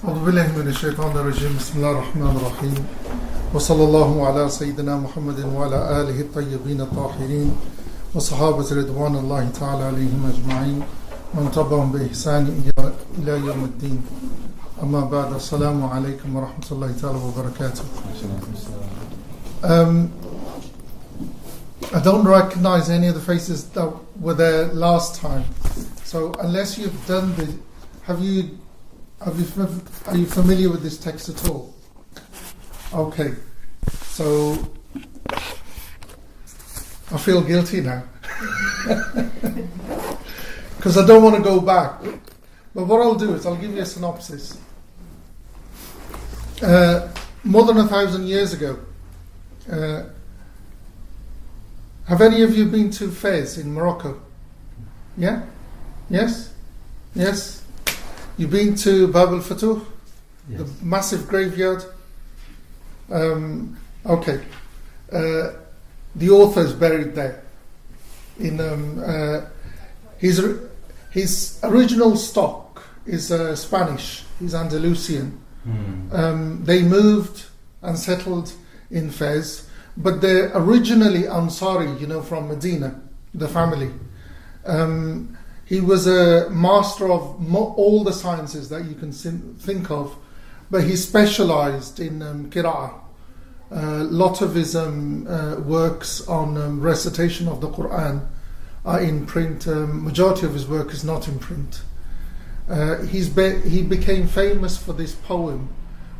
أعوذ بالله من الشيطان الرجيم بسم الله الرحمن الرحيم وصلى الله على سيدنا محمد وعلى آله الطيبين الطاهرين وصحابة رضوان الله تعالى عليهم أجمعين من تبعهم بإحسان إلى يوم الدين أما بعد السلام عليكم ورحمة الله تعالى وبركاته. I don't recognize any of the faces that were there last time, so unless you've done the, are you familiar with this text at all? Okay, so I feel guilty now because I don't want to go back, but what I'll do is I'll give you a synopsis. More than 1,000 years ago, have any of you been to Fez in Morocco? Yeah? Yes? Yes? You've been to Bab al-Futuh? Yes. The massive graveyard? Okay. The author is buried there. In his original stock is Spanish. He's Andalusian. They moved and settled in Fez, but they're originally Ansari, from Medina, the family. He was a master of all the sciences that you can think of, but he specialized in qira'ah. A lot of his works on recitation of the Quran are in print. Majority of his work is not in print. He became famous for this poem,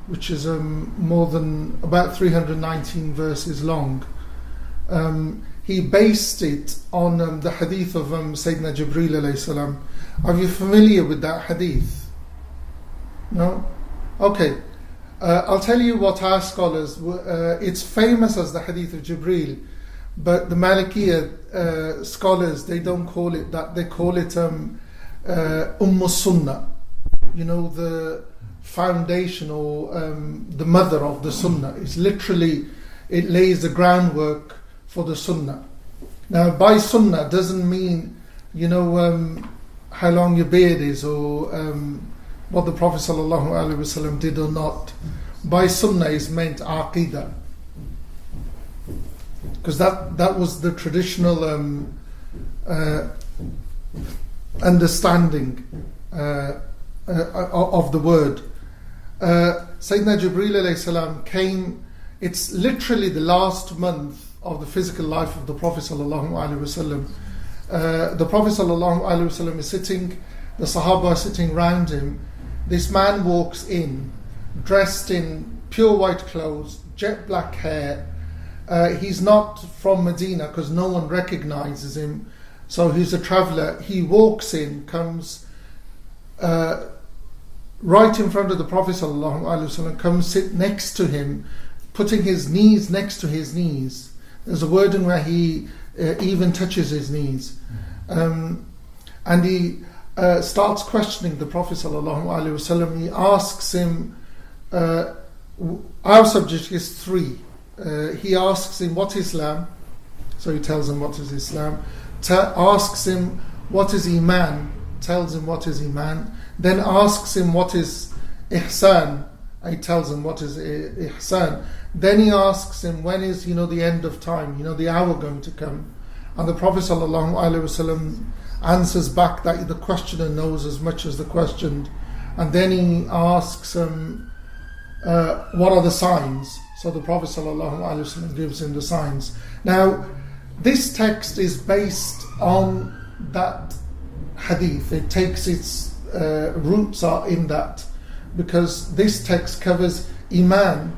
which is more than about 319 verses long. He based it on the hadith of Sayyidina Jibreel alayhi salam. Are you familiar with that hadith? No? Okay. I'll tell you what our scholars, it's famous as the hadith of Jibreel, but the Maliki scholars, they don't call it that. They call it Sunnah. The foundation or the mother of the Sunnah. It's literally, it lays the groundwork for the Sunnah. Now, by Sunnah doesn't mean, how long your beard is or what the Prophet ﷺ did or not. By Sunnah is meant Aqidah. Because that was the traditional understanding of the word. Sayyidina Jibreel alayhi salam came, it's literally the last month of the physical life of the Prophet sallallahu alaihi wasallam. The Prophet sallallahu alaihi wasallam is sitting, the Sahaba are sitting round him. This man walks in, dressed in pure white clothes, jet black hair. He's not from Medina because no one recognizes him, so he's a traveller. He walks in, comes right in front of the Prophet ﷺ, comes sit next to him, putting his knees next to his knees. There's a word in where he even touches his knees. And he starts questioning the Prophet ﷺ. He asks him, our subject is 3. He asks him, what is Islam? So he tells him what is Islam. Asks him, what is Iman? Tells him what is Iman. Then asks him what is Ihsan. He tells him what is Ihsan. Then he asks him when is the end of time, the hour going to come. And the Prophet ﷺ answers back that the questioner knows as much as the questioned. And then he asks him what are the signs. So the Prophet ﷺ gives him the signs. Now this text is based on that hadith. It takes its roots are in that, because this text covers Iman,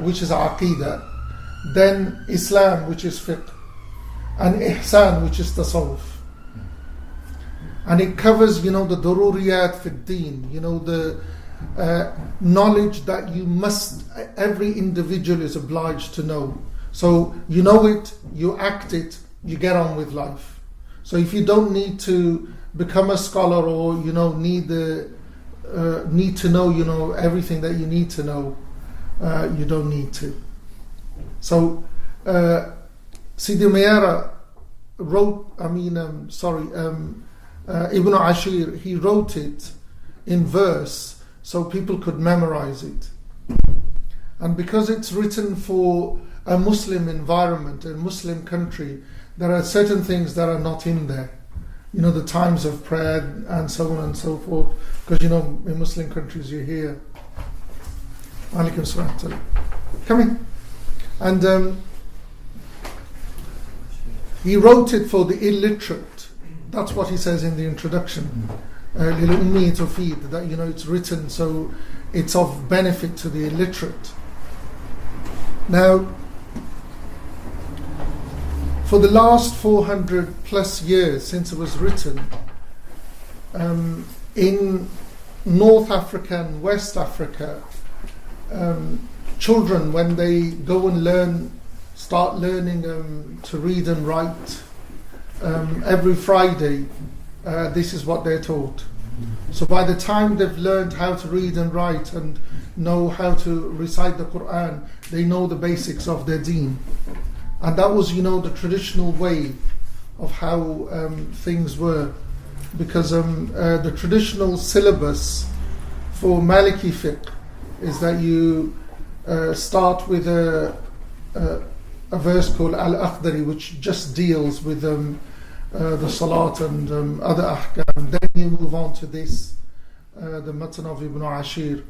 which is Aqidah, then Islam, which is fiqh, and Ihsan, which is tasawwuf. And it covers, the daruriyat fi deen, the knowledge that you must, every individual is obliged to know. So you know it, you act it, you get on with life. So if you don't need to become a scholar or need to know everything that you need to know, you don't need to. So Sidi Mayara wrote, Ibn Ashir, he wrote it in verse so people could memorize it. And because it's written for a Muslim environment, a Muslim country, there are certain things that are not in there. The times of prayer and so on and so forth. Because in Muslim countries you hear Alaikum Salam. Come in. And he wrote it for the illiterate. That's what he says in the introduction. That it's written so it's of benefit to the illiterate. Now, for the last 400 plus years since it was written, in North Africa and West Africa, children, when they go and start learning to read and write, every Friday, this is what they're taught. So by the time they've learned how to read and write and know how to recite the Quran, they know the basics of their deen. And that was, the traditional way of how things were. Because the traditional syllabus for Maliki fiqh is that you start with a verse called Al-Akhdari, which just deals with the Salat and other ahkam. Then you move on to this, the Matan of Ibn Ashir,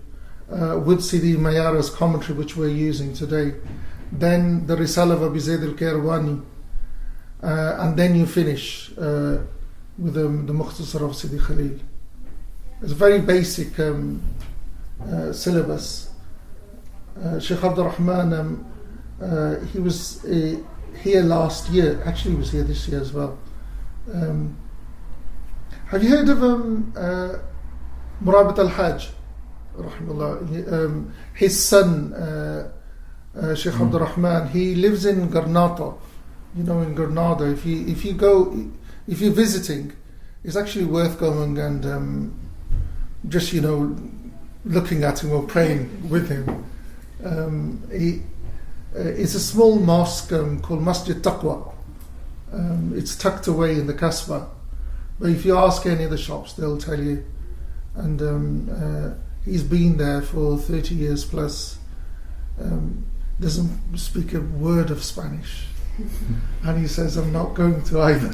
with Sidi Mayara's commentary, which we're using today. Then the Risala of Abi Zayd al-Kairwani, and then you finish with the Mukhtasar of Sidi Khalil. It's a very basic syllabus. Sheikh Abdul Rahman, he was here last year. Actually, he was here this year as well. Have you heard of Murabat al-Hajj? Rahimahullah. His son, Sheikh Abdul Rahman, he lives in Granada. In Granada. If you're visiting, it's actually worth going and just looking at him or praying with him. It's a small mosque called Masjid Taqwa. It's tucked away in the Kasbah. But if you ask any of the shops, they'll tell you. And he's been there for 30 years plus. Doesn't speak a word of Spanish. And he says, I'm not going to either.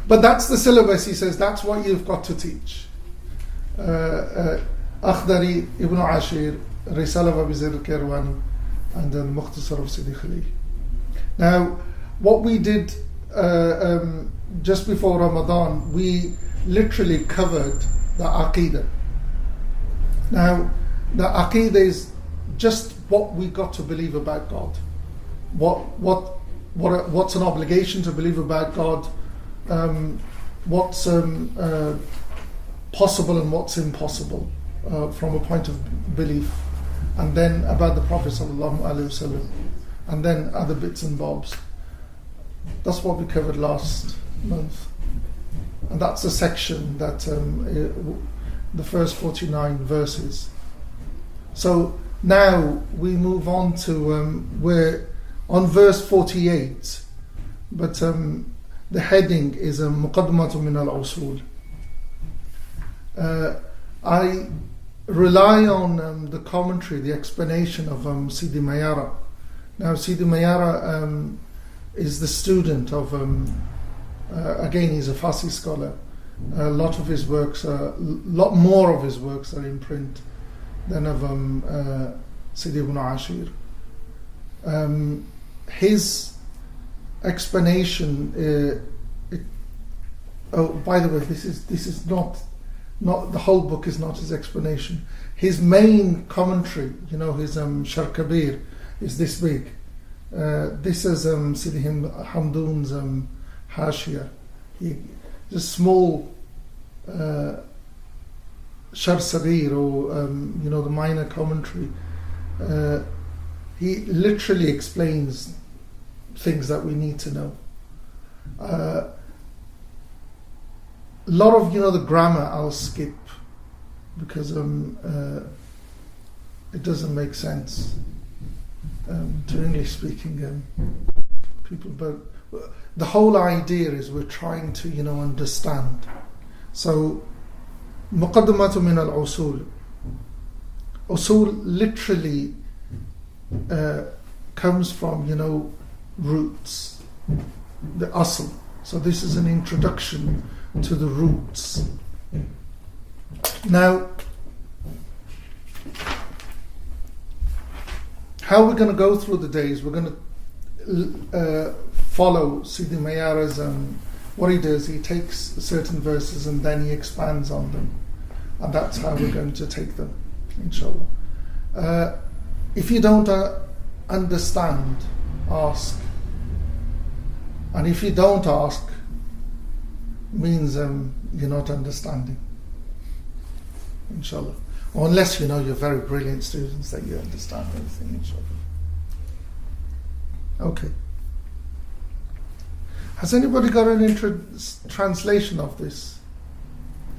But that's the syllabus. He says, that's what you've got to teach. Akhdari, Ibn Ashir, Risala of Abi Zayd al-Kairwani, and then Mukhtasar of Sidi Khalil. Now, what we did just before Ramadan, we literally covered the Aqidah. Now, the Aqidah is just what we got to believe about God. What's an obligation to believe about God? What's possible and what's impossible from a point of belief, and then about the Prophet ﷺ, and then other bits and bobs. That's what we covered last month, and that's a section that the first 49 verses. So now we move on to we're on verse 48, but the heading is Muqaddimatu min al-Usul. I rely on the commentary, the explanation of Sidi Mayara. Now, Sidi Mayara is the student of, again, he's a Farsi scholar. A lot more of his works are in print than of Sidi Ibn Ashir. His explanation. By the way, this is not the whole book is not his explanation. His main commentary, his Shar Kabir, is this big. This is Sidi Hamdoun's Hashia. It's a small Shar Sagir, or the minor commentary. He literally explains things that we need to know. A lot of the grammar I'll skip because it doesn't make sense to English speaking people. But the whole idea is we're trying to understand. So, muqaddamatu min al-usul. Usul literally comes from, roots, the asl. So this is an introduction to the roots. Now, how we're going to go through the days, we're going to follow Sidi Mayara's, what he does, he takes certain verses and then he expands on them. And that's how we're going to take them, inshallah. If you don't understand, ask. And if you don't ask, means you're not understanding, inshallah. Or unless you're very brilliant students that you understand everything, inshallah. Okay. Has anybody got an translation of this?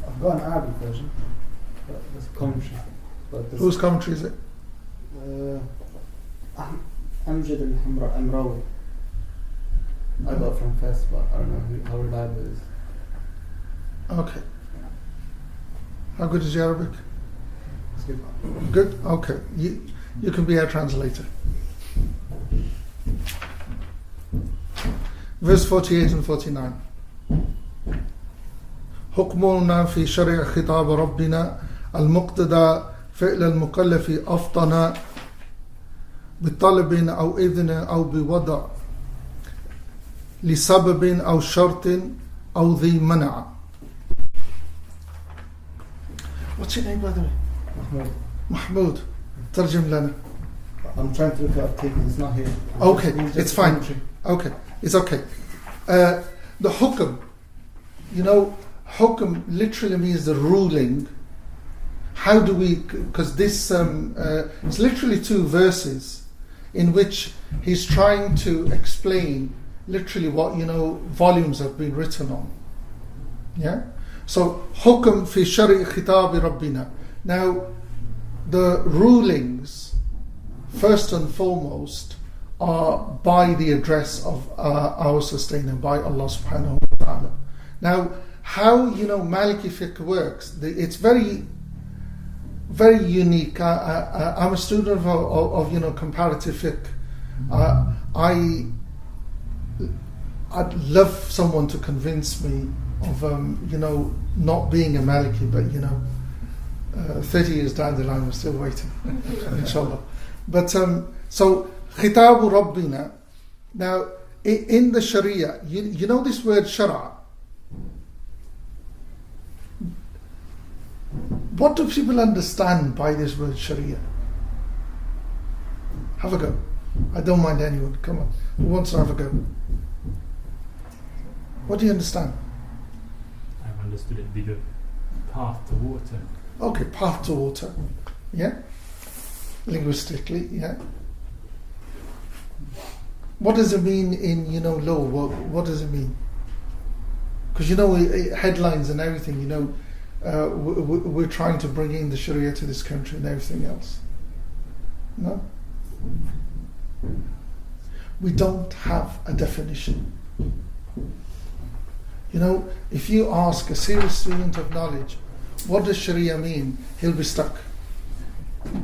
I've got an Arabic version. There's a commentary. Whose commentary is it? Amjad al-Hamrawi. I got it from Fest, but I don't know how reliable it is. Okay. How good is your Arabic? It's good. Good? Okay. You can be our translator. Verse 48 and 49. حكمنا في شرع خطاب ربنا المقتضى فعل المكلف أفطن بطلب أو إذن أو بوضع لسبب أو شرط أو ذي منع. What's your name, by the way? Mahmoud. ترجم لنا. I'm trying to look it up, it's not here. Okay, it's fine. Okay, it's okay. The hukm, hukm literally means the ruling. How do we, because this, it's literally 2 verses in which he's trying to explain literally what, volumes have been written on. Yeah? So, hukm fi shari khitabi rabbina. Now, the rulings, first and foremost, are by the address of our sustainer, by Allah subhanahu wa ta'ala. Now, how, Maliki fiqh works, it's very, very unique. I'm a student of comparative fiqh. I'd love someone to convince me of, not being a Maliki, but, 30 years down the line, we're still waiting, inshallah. But, so, Khitabu Rabbina. Now, in the Sharia, you know this word Shara? What do people understand by this word Sharia? Have a go. I don't mind anyone. Come on. Who wants to have a go? What do you understand? I've understood it be the path to water. Okay, path to water. Yeah? Linguistically, yeah? What does it mean in, law? What does it mean? Because, headlines and everything, we're trying to bring in the Sharia to this country and everything else. No? We don't have a definition. If you ask a serious student of knowledge, what does Sharia mean? He'll be stuck.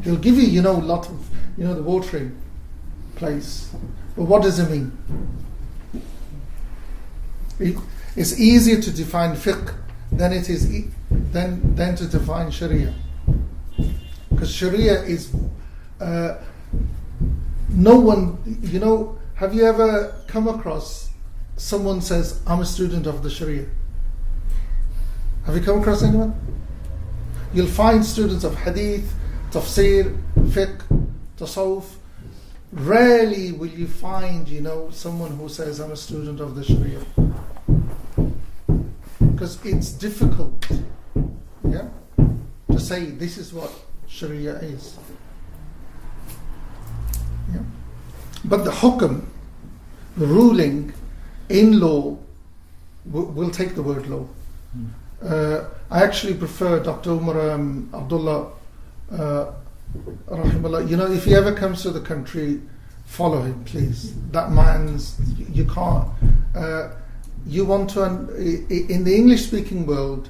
He'll give you, a lot of, the watering place. But what does it mean? It's easier to define fiqh than it is than to define Sharia. Because Sharia is no one, have you ever come across someone says, I'm a student of the Sharia? Have you come across anyone? You'll find students of hadith, tafsir, fiqh, tasawwuf. Rarely will you find, someone who says, I'm a student of the Sharia. Because it's difficult, to say this is what Sharia is. Yeah? But the hukm, the ruling in law, we'll take the word law. I actually prefer Dr. Umar Abdullah rahimahullah. If he ever comes to the country, follow him, please. That man's, you can't. You want to, in the English-speaking world,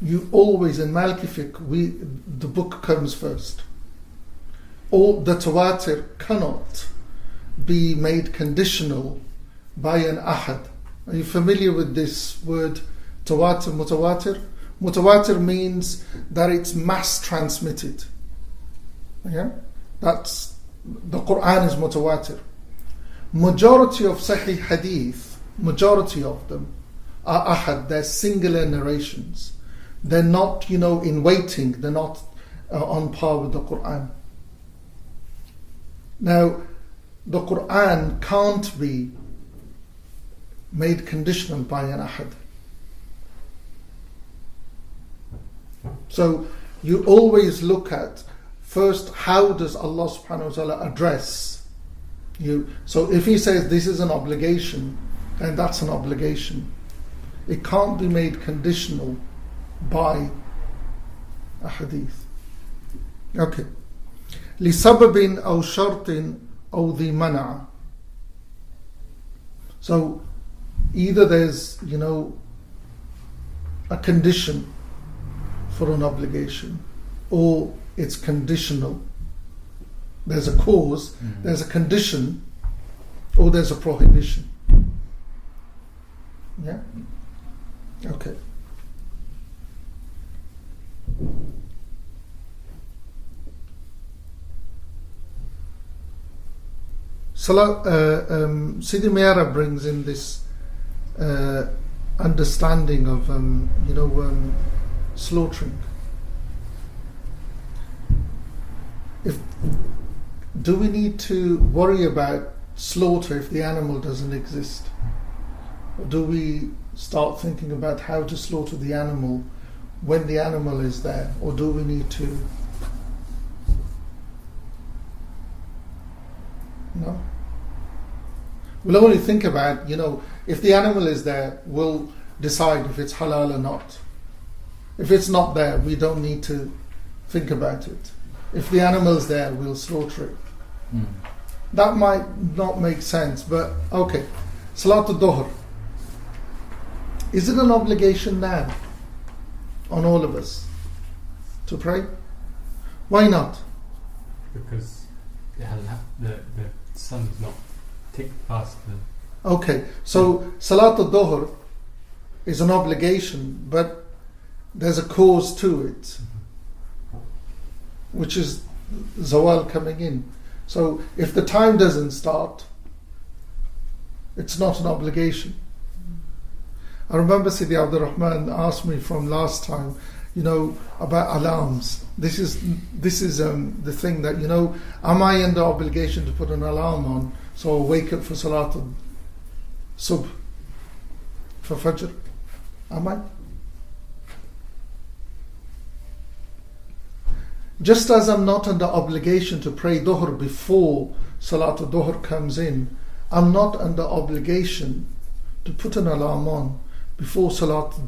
you always, in Maliki fiqh, the book comes first. All the tawatir cannot be made conditional by an ahad. Are you familiar with this word tawatir, mutawatir? Mutawatir means that it's mass transmitted. Yeah? That's the Quran is mutawatir. Majority of Sahih Hadith, majority of them are ahad, they're singular narrations. They're not, in waiting, they're not on par with the Quran. Now, the Quran can't be made conditional by an ahad. So, you always look at, first, how does Allah subhanahu wa ta'ala address you? So, if He says this is an obligation, then that's an obligation. It can't be made conditional by a hadith. Okay. لسبب أو شرط أو ذي منع. So either there's a condition for an obligation, or it's conditional. There's a cause, there's a condition, or there's a prohibition. Yeah? Okay. Sidi Mayara brings in this understanding of slaughtering. Do we need to worry about slaughter if the animal doesn't exist? Or do we start thinking about how to slaughter the animal when the animal is there? Or do we need to... No? We'll only think about, if the animal is there, we'll decide if it's halal or not. If it's not there, we don't need to think about it. If the animal's there, we'll slaughter it. That might not make sense, but okay. Salatul Dhuhr. Is it an obligation now on all of us to pray? Why not? Because the sun's not ticked past the... Okay, so Salatul Dhuhr is an obligation, but there's a cause to it, which is Zawal coming in. So if the time doesn't start, it's not an obligation. I remember Sidi Abdul Rahman asked me from last time, about alarms. This is the thing that, am I under obligation to put an alarm on so I'll wake up for Salatul Subh, for Fajr? Am I? Just as I'm not under obligation to pray Dhuhr before Salatul Dhuhr comes in, I'm not under obligation to put an alarm on before Salatul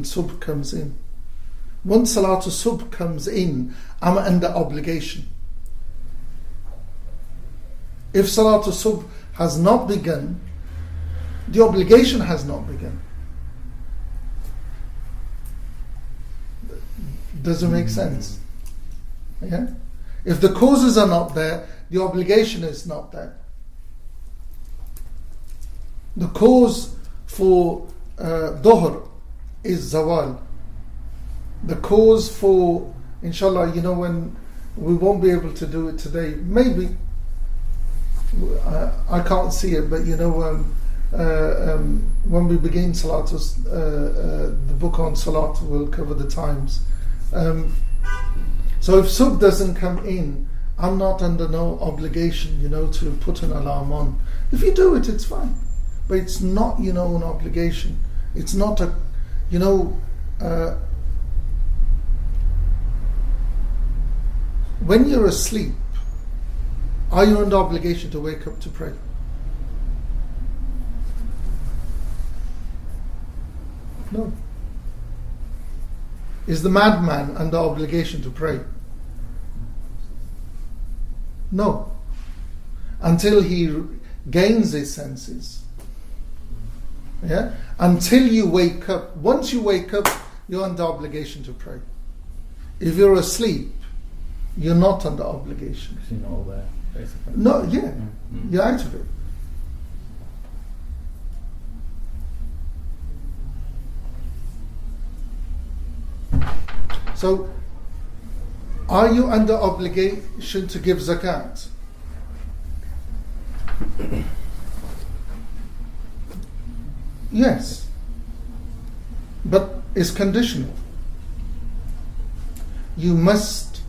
Subh comes in. Once Salatul Subh comes in, I'm under obligation. If Salatul Subh has not begun, the obligation has not begun. Does it make sense? Yeah? If the causes are not there, the obligation is not there. The cause for Dhuhr is Zawal. The cause for, inshallah, when we won't be able to do it today, maybe, I can't see it, but when we begin Salat, the book on Salat will cover the times. So if Subh doesn't come in, I'm not under no obligation, to put an alarm on. If you do it, it's fine. But it's not, an obligation. It's not a, when you're asleep, are you under obligation to wake up to pray? No. Is the madman under obligation to pray? No. Until he gains his senses. Yeah? Until you wake up. Once you wake up, you're under obligation to pray. If you're asleep, you're not under obligation. Because you're not aware, basically. No, yeah, Mm-hmm. you're out of it. So, are you under obligation to give zakat? Yes, but it's conditional. You must,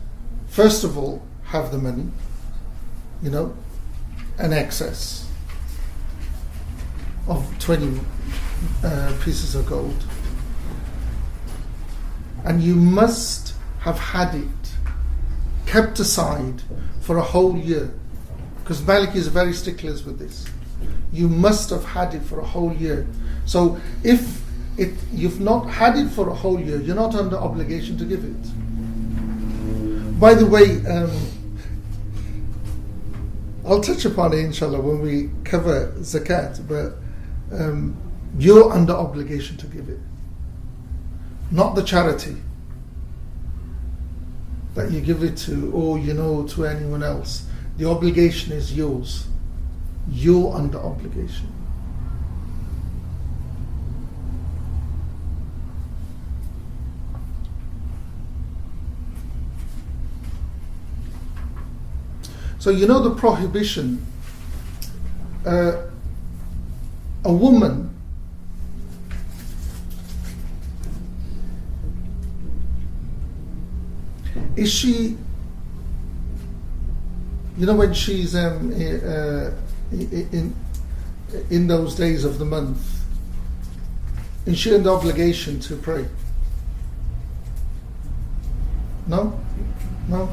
first of all, have the money, an excess of 20 pieces of gold. And you must have had it kept aside for a whole year. Because Maliki is very sticklers with this. You must have had it for a whole year. So if you've not had it for a whole year, you're not under obligation to give it. By the way, I'll touch upon it inshallah when we cover zakat, but you're under obligation to give it. Not the charity that you give it to, or to anyone else. The obligation is yours. You're under obligation. So the prohibition. A woman is she, when she's in those days of the month, is she under obligation to pray? No? Yeah.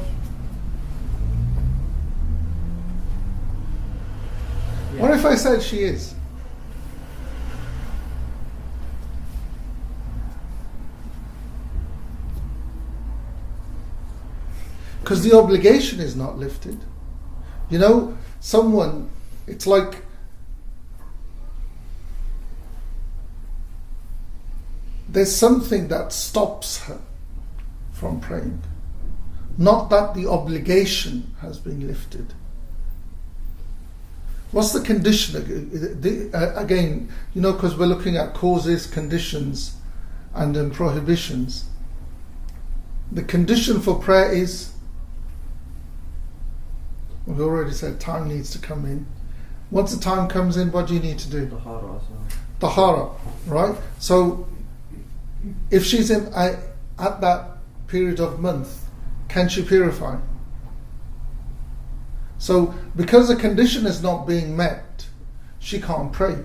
What if I said she is? Because the obligation is not lifted. Someone, it's like there's something that stops her from praying. Not that the obligation has been lifted. What's the condition? Again, because we're looking at causes, conditions, and then prohibitions. The condition for prayer is, we've already said time needs to come in. Once the time comes in, what do you need to do? Tahara, right? So, if she's at that period of month, can she purify? So, because the condition is not being met, she can't pray.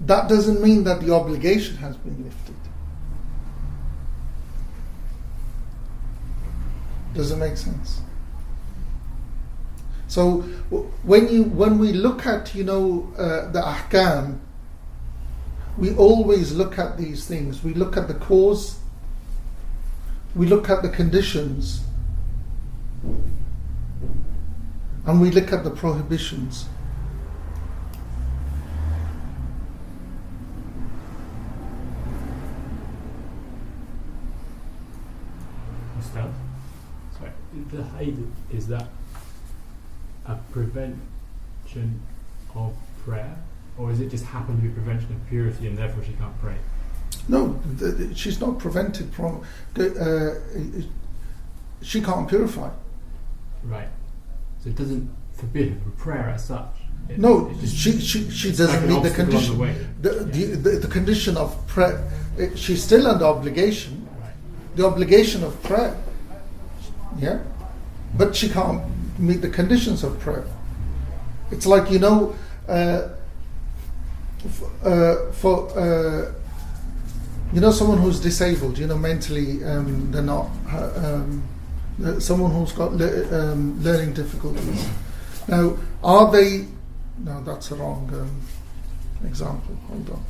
That doesn't mean that the obligation has been lifted. Does it make sense? So, when we look at the ahkam, we always look at these things. We look at the cause, we look at the conditions, and we look at the prohibitions. Ustadh, sorry, the haid, is that a prevention of prayer, or is it just happen to be prevention of purity and therefore she can't pray? No, she's not prevented from. She can't purify. Right. So it doesn't forbid her from prayer as such. No, it just, she doesn't meet the condition. The condition of prayer. She's still under obligation. Right. The obligation of prayer. Yeah, but she can't meet the conditions of prayer. It's like for someone who's disabled. Mentally, they're not. Someone who's got learning difficulties. Now, are they? No, that's a wrong example. Hold on.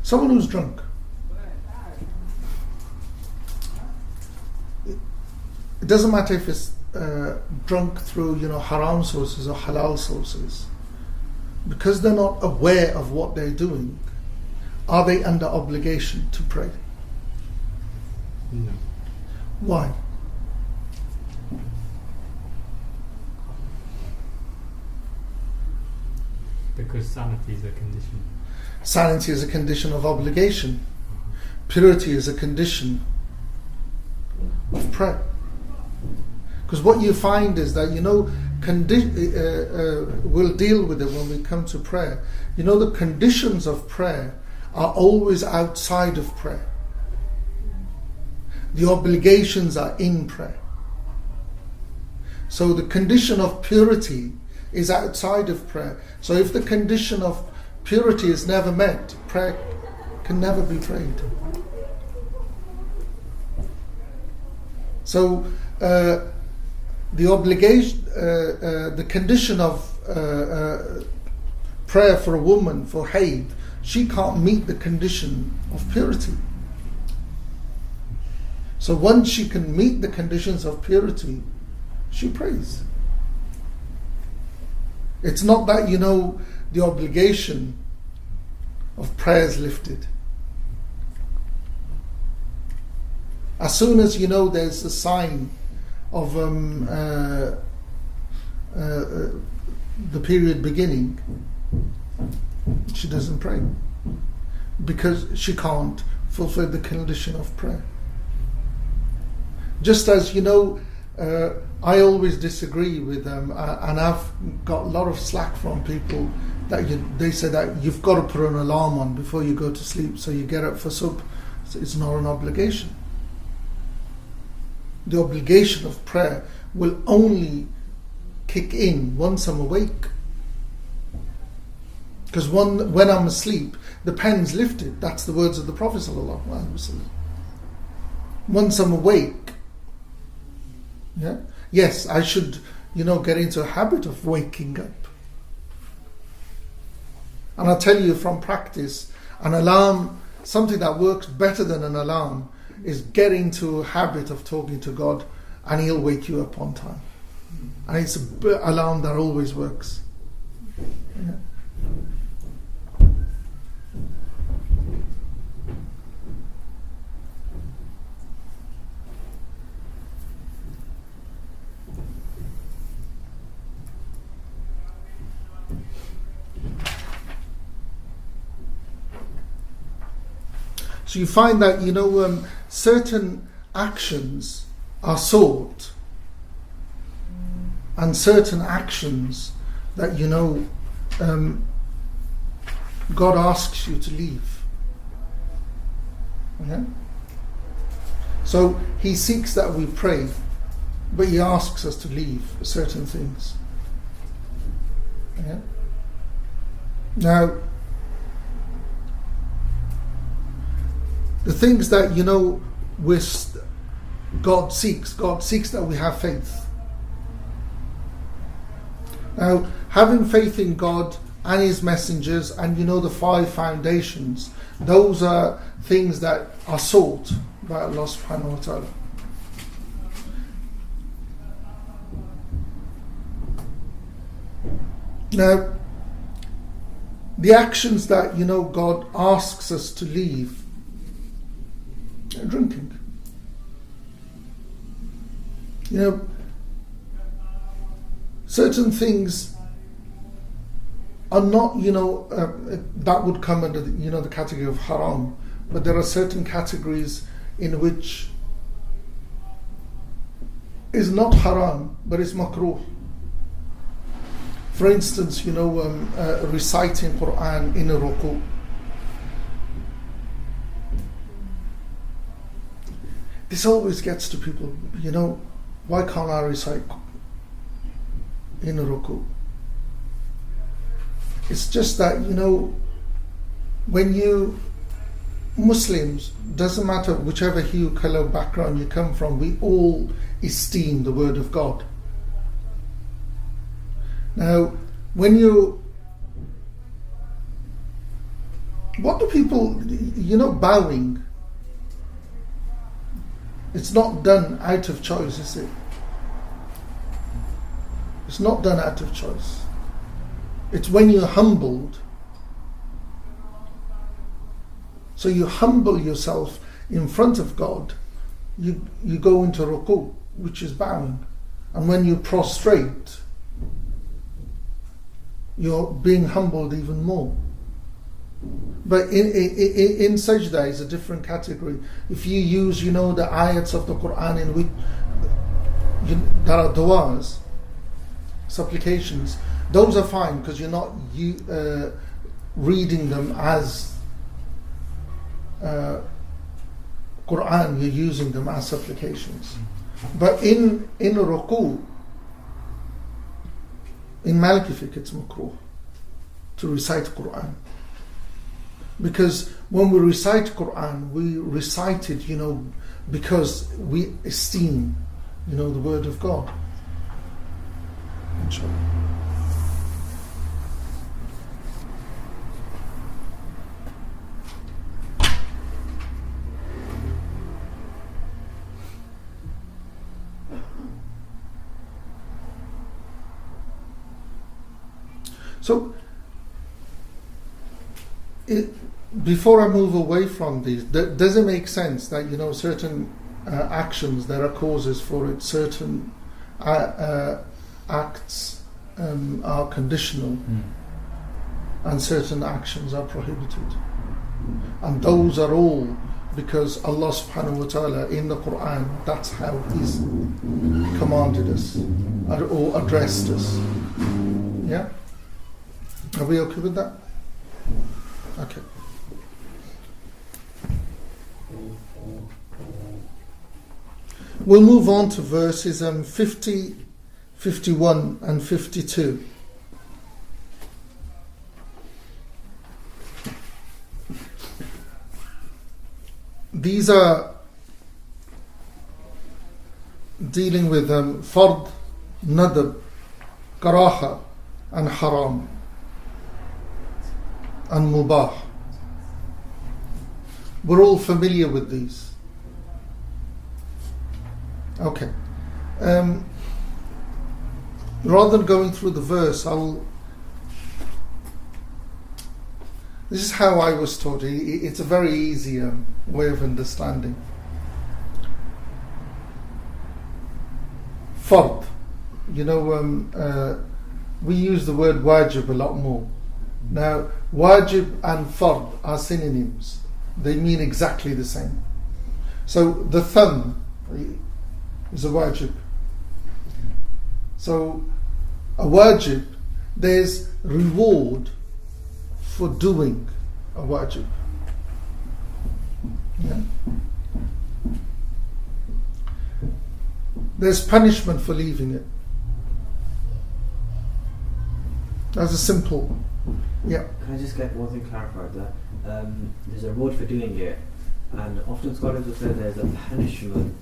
Someone who's drunk. It doesn't matter if it's drunk through haram sources or halal sources, because they're not aware of what they're doing, are they under obligation to pray? No. Why? Because sanity is a condition. Sanity is a condition of obligation. Purity is a condition of prayer. Because what you find is that, we'll deal with it when we come to prayer. The conditions of prayer are always outside of prayer. The obligations are in prayer. So the condition of purity is outside of prayer. So if the condition of purity is never met, prayer can never be prayed. So the obligation, the condition of prayer for a woman for haid, she can't meet the condition of purity. So once she can meet the conditions of purity, she prays. It's not that the obligation of prayer is lifted. As soon as there's a sign of the period beginning, she doesn't pray, because she can't fulfill the condition of prayer. Just as I always disagree with them, and I've got a lot of slack from people that they say that you've got to put an alarm on before you go to sleep, so you get up for subh. So it's not an obligation. The obligation of prayer will only kick in once I'm awake. Because when I'm asleep, the pen's lifted. That's the words of the Prophet ﷺ. Once I'm awake, yes, I should, get into a habit of waking up. And I'll tell you from practice, an alarm, something that works better than an alarm, is get into a habit of talking to God, and He'll wake you up on time. And it's an alarm that always works. Yeah. So you find that certain actions are sought, and certain actions that God asks you to leave. Okay? So He seeks that we pray, but He asks us to leave certain things. Okay? Now, the things that God seeks that we have faith. Now, having faith in God and His messengers, and the 5 foundations, those are things that are sought by Allah subhanahu wa ta'ala. Now, the actions that God asks us to leave, drinking. Certain things are not, that would come under the category of haram, but there are certain categories in which is not haram, but it's makruh. For instance, reciting Quran in a ruku. This always gets to people, why can't I recite in a ruku? It's just that, when Muslims, doesn't matter whichever hue, color, background you come from, we all esteem the word of God. Now, what do people, bowing, it's not done out of choice, is it? It's not done out of choice. It's when you're humbled. So you humble yourself in front of God, you go into ruku, which is bowing. And when you prostrate, you're being humbled even more. But in sajda is a different category. If you use, the ayats of the Quran in which there are du'as, supplications, those are fine because you're not reading them as Quran, you're using them as supplications. But in ruku, in Maliki fiqh, it's makruh to recite Quran. Because when we recite Quran, we recite it, because we esteem, the word of God. Inshallah. So, before I move away from these, does it make sense that certain actions, there are causes for it, certain acts are conditional, and certain actions are prohibited, and those are all because Allah subhanahu wa ta'ala in the Quran, that's how He's commanded us or addressed us. Yeah? Are we okay with that? Okay. We'll move on to verses 50, 51 and 52. These are dealing with fard, nadab, karaha and haram and mubah. We're all familiar with these. Okay. Rather than going through the verse, this is how I was taught. It's a very easy way of understanding. Fard. We use the word wajib a lot more. Now, wajib and fard are synonyms. They mean exactly the same. So the thumb is a wajib. So a wajib, there's reward for doing a wajib. Yeah. There's punishment for leaving it. That's a simple. Yeah. Can I just get one thing clarified there? There's a reward for doing it, and often scholars will say there's a punishment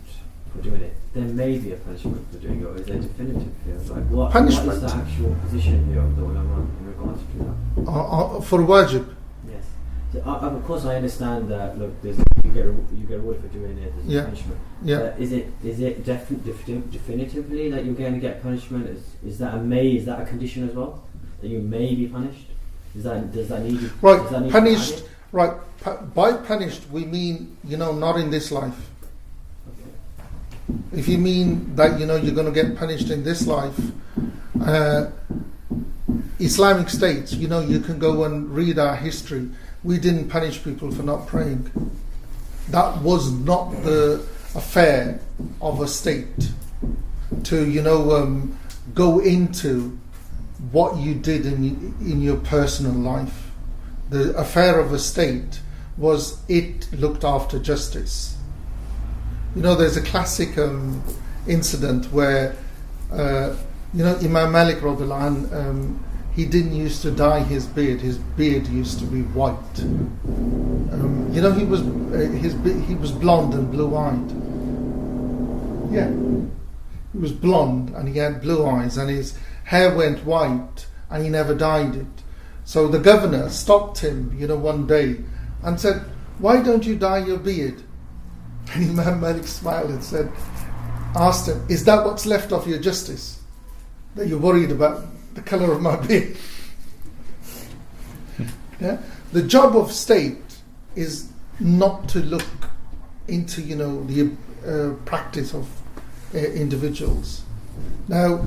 for doing it. There may be a punishment for doing it, or is there definitive here? Like what is the actual position here of the ulama in regards to that? For wajib? Yes. So, of course, I understand that. Look, you get a reward for doing it. There's a punishment. Yeah. Is it definitively that you're going to get punishment? Is that a may? Is that a condition as well? That you may be punished? Does that need? Right. Does that need punished. Right. By punished, we mean not in this life. Okay. If you mean that you're going to get punished in this life, Islamic states, you can go and read our history. We didn't punish people for not praying. That was not the affair of a state to go into what you did in your personal life. The affair of a state was it looked after justice. There's a classic incident where Imam Malik radiallahu anhu, he didn't used to dye his beard. His beard used to be white. He was blonde and blue-eyed. Yeah, he was blonde and he had blue eyes, and his hair went white, and he never dyed it. So the governor stopped him, one day, and said, "Why don't you dye your beard?" And Imam Malik smiled and asked him, "Is that what's left of your justice? that you're worried about the colour of my beard. Yeah? The job of state is not to look into, the practice of individuals. Now,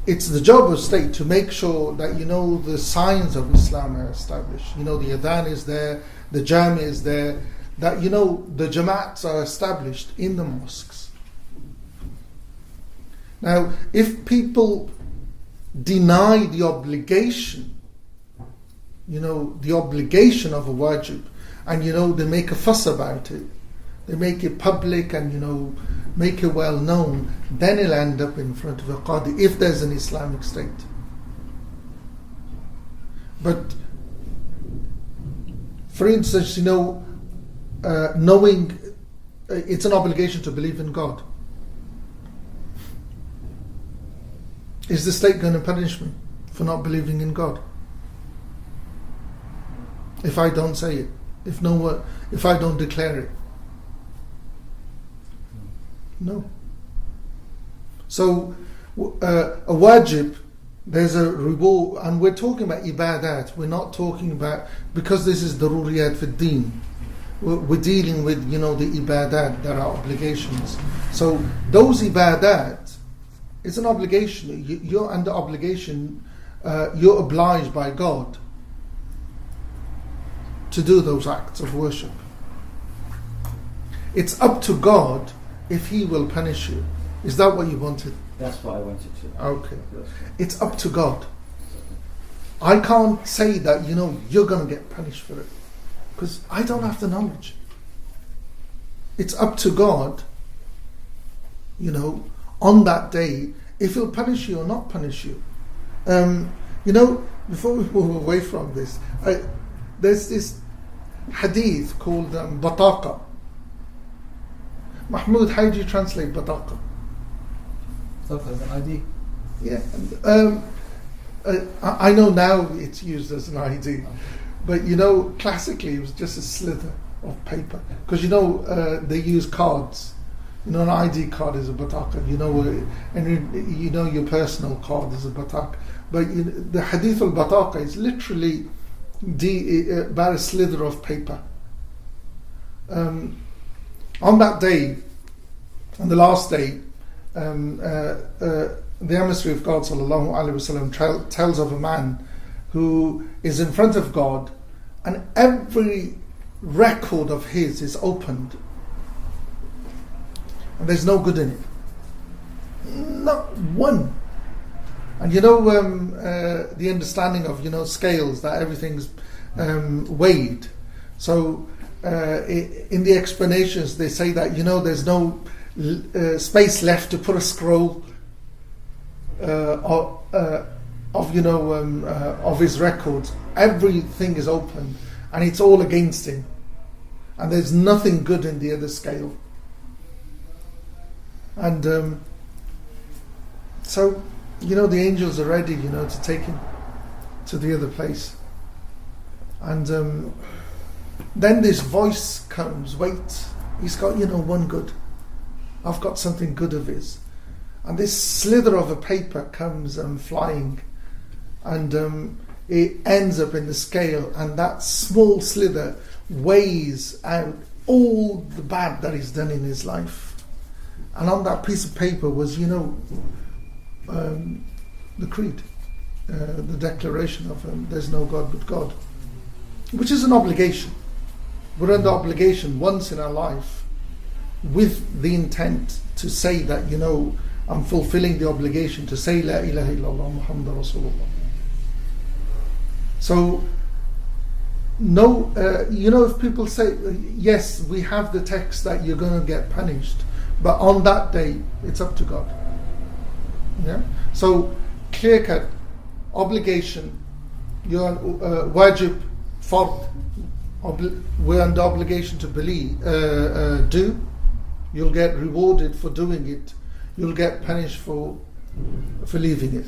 it's the job of state to make sure that the signs of Islam are established. The adhan is there, the jami is there, that the jama'ats are established in the mosques. Now, if people deny the obligation, the obligation of a wajib, and they make a fuss about it, they make it public and make it well known, then it'll end up in front of a qadi if there's an Islamic state. But for instance, knowing it's an obligation to believe in God. Is the state going to punish me for not believing in God? If I don't say it, if I don't declare it? No. So a wajib, there's a reward, and we're talking about ibadat. We're not talking about, because this is daruriyat fi deen. We're dealing with the ibadat, there are obligations. So those ibadat, it's an obligation. You're under obligation. You're obliged by God to do those acts of worship. It's up to God if He will punish you. Is that what you wanted? That's what I wanted to. Okay. It's up to God. I can't say that you're going to get punished for it, because I don't have the knowledge. It's up to God, on that day, if He'll punish you or not punish you. Before we move away from this, there's this hadith called bataqa. Mahmoud, how do you translate bataqa? Bataqa is an ID. Yeah. I know now it's used as an ID, but classically it was just a slither of paper, because they use cards. An ID card is a bataqa, and your personal card is a bataqa. But the hadith al-bataqa is literally about a slither of paper. On that day, on the last day, the emissary of God sallallahu alaihi wasallam tells of a man who is in front of God, and every record of his is opened, and there's no good in it, not one. And the understanding of scales, that everything's weighed. So in the explanations they say that there's no space left to put a scroll of his records. Everything is open, and it's all against him, and there's nothing good in the other scale. And so the angels are ready to take him to the other place. And then this voice comes, wait, he's got one good, I've got something good of his. And this slither of a paper comes flying, and it ends up in the scale, and that small slither weighs out all the bad that he's done in his life. And on that piece of paper was the creed, the declaration of there's no God but God, which is an obligation. We're under obligation once in our life, with the intent to say that I'm fulfilling the obligation to say La ilaha illallah Muhammadur Rasulullah. So no, if people say yes, we have the text that you're going to get punished, but on that day it's up to God. Yeah. So clear cut obligation. You're wajib, fard. We're under obligation to believe, do. You'll get rewarded for doing it. You'll get punished for leaving it.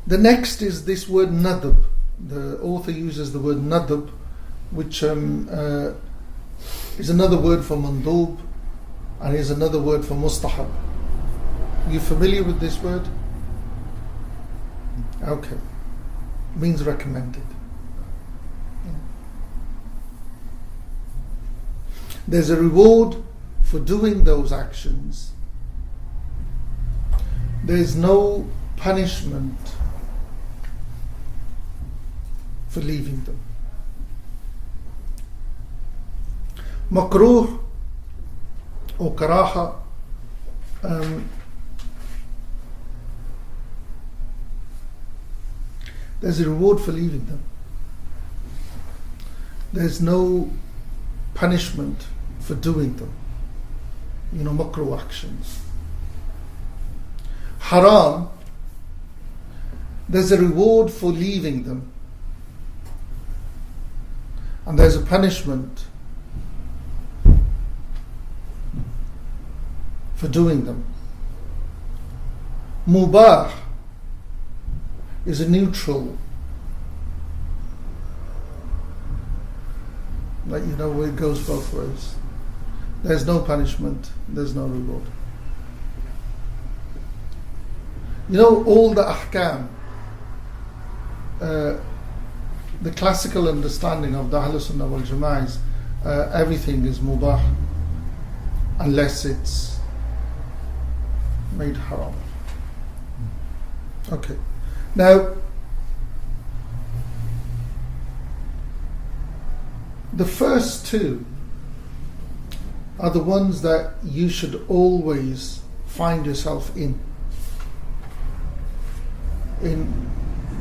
The next is this word nadab. The author uses the word nadab, which is another word for mandub. and is another word for mustahab. You familiar with this word? Okay. Means recommended. There's a reward for doing those actions. There's no punishment for leaving them. Makruh or karaha, there's a reward for leaving them. There's no punishment for doing them. Makruh actions. Haram, there's a reward for leaving them, and there's a punishment for doing them. Mubah is a neutral, where it goes both ways. There's no punishment, there's no reward. All the ahkam, the classical understanding of the Ahlul Sunnah wal Jama'ah is everything is mubah unless it's made haram. Okay. Now, the first two are the ones that you should always find yourself in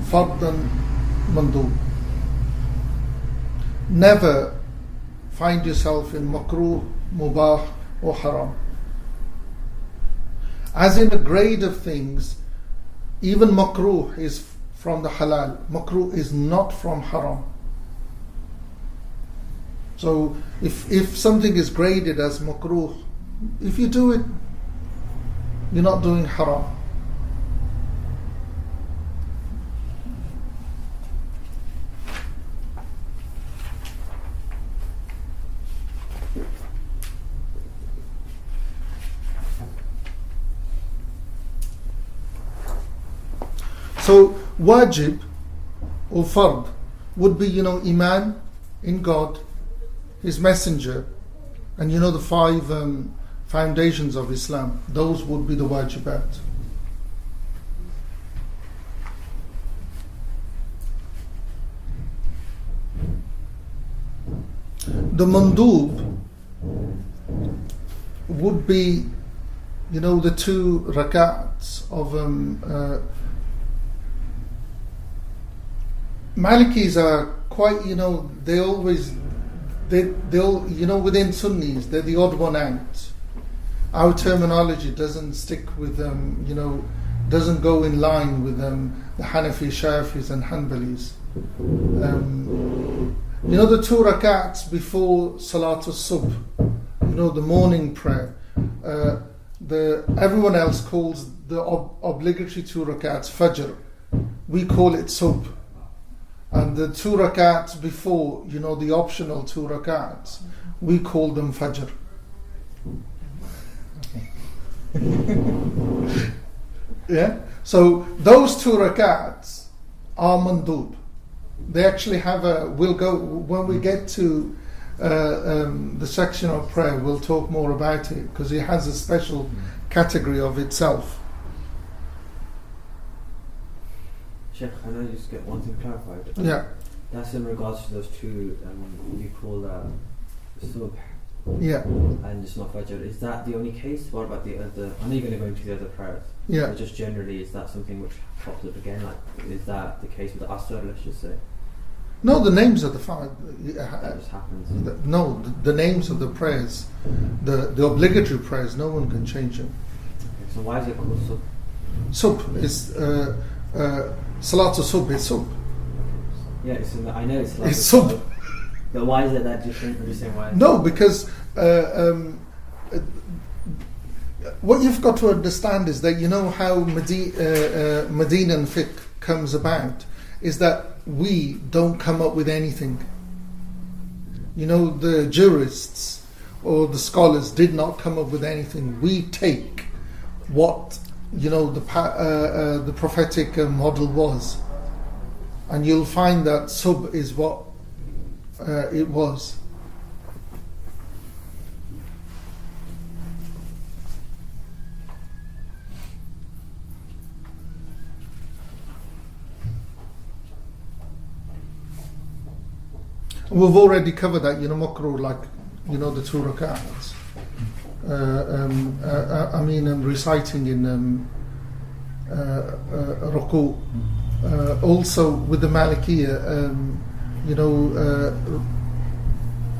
fard and mandub. Never find yourself in makruh, mubah or haram. As in a grade of things, even makruh is from the halal. Makruh is not from haram. So if something is graded as makruh, if you do it, you're not doing haram. So wajib or fard would be, iman in God, His Messenger, and the five foundations of Islam. Those would be the wajibat. The mandub would be, the 2 rakats of Malikis are quite, they'll within Sunnis, they're the odd one out. Our terminology doesn't stick with them, doesn't go in line with the Hanafi, Shafis and Hanbalis. The 2 rakats before Salatul Subh, the morning prayer, everyone else calls the obligatory 2 rakats Fajr. We call it Subh. And the 2 rakats before, the optional 2 rakats, we call them Fajr. Yeah? So those 2 rakats are mandub. They actually have when we get to the section of prayer, we'll talk more about it, because it has a special category of itself. Sheikh, can I just get one thing clarified? Yeah. That's in regards to those 2, you call subh. Yeah. And it's not fajr. Is that the only case? What about the other? I know you're going to go into the other prayers. Yeah. But just generally, is that something which pops up again? Like, is that the case with the asr, let's just say? No, the names of the five. That just happens. The names of the prayers, the obligatory prayers, no one can change them. Okay, so why is it called subh? Subh is Salatul Subh is Subh. Yeah, I know it's like it's Subh. But why is it that different? Are you saying why? No, because what you've got to understand is that how Medinan fiqh comes about is that we don't come up with anything. The jurists or the scholars did not come up with anything. We take what the prophetic model was, and you'll find that sub is what it was. We've already covered that, makruh, like, the 2 rak'ahs. Reciting in ruku. Also with the Malikiyya,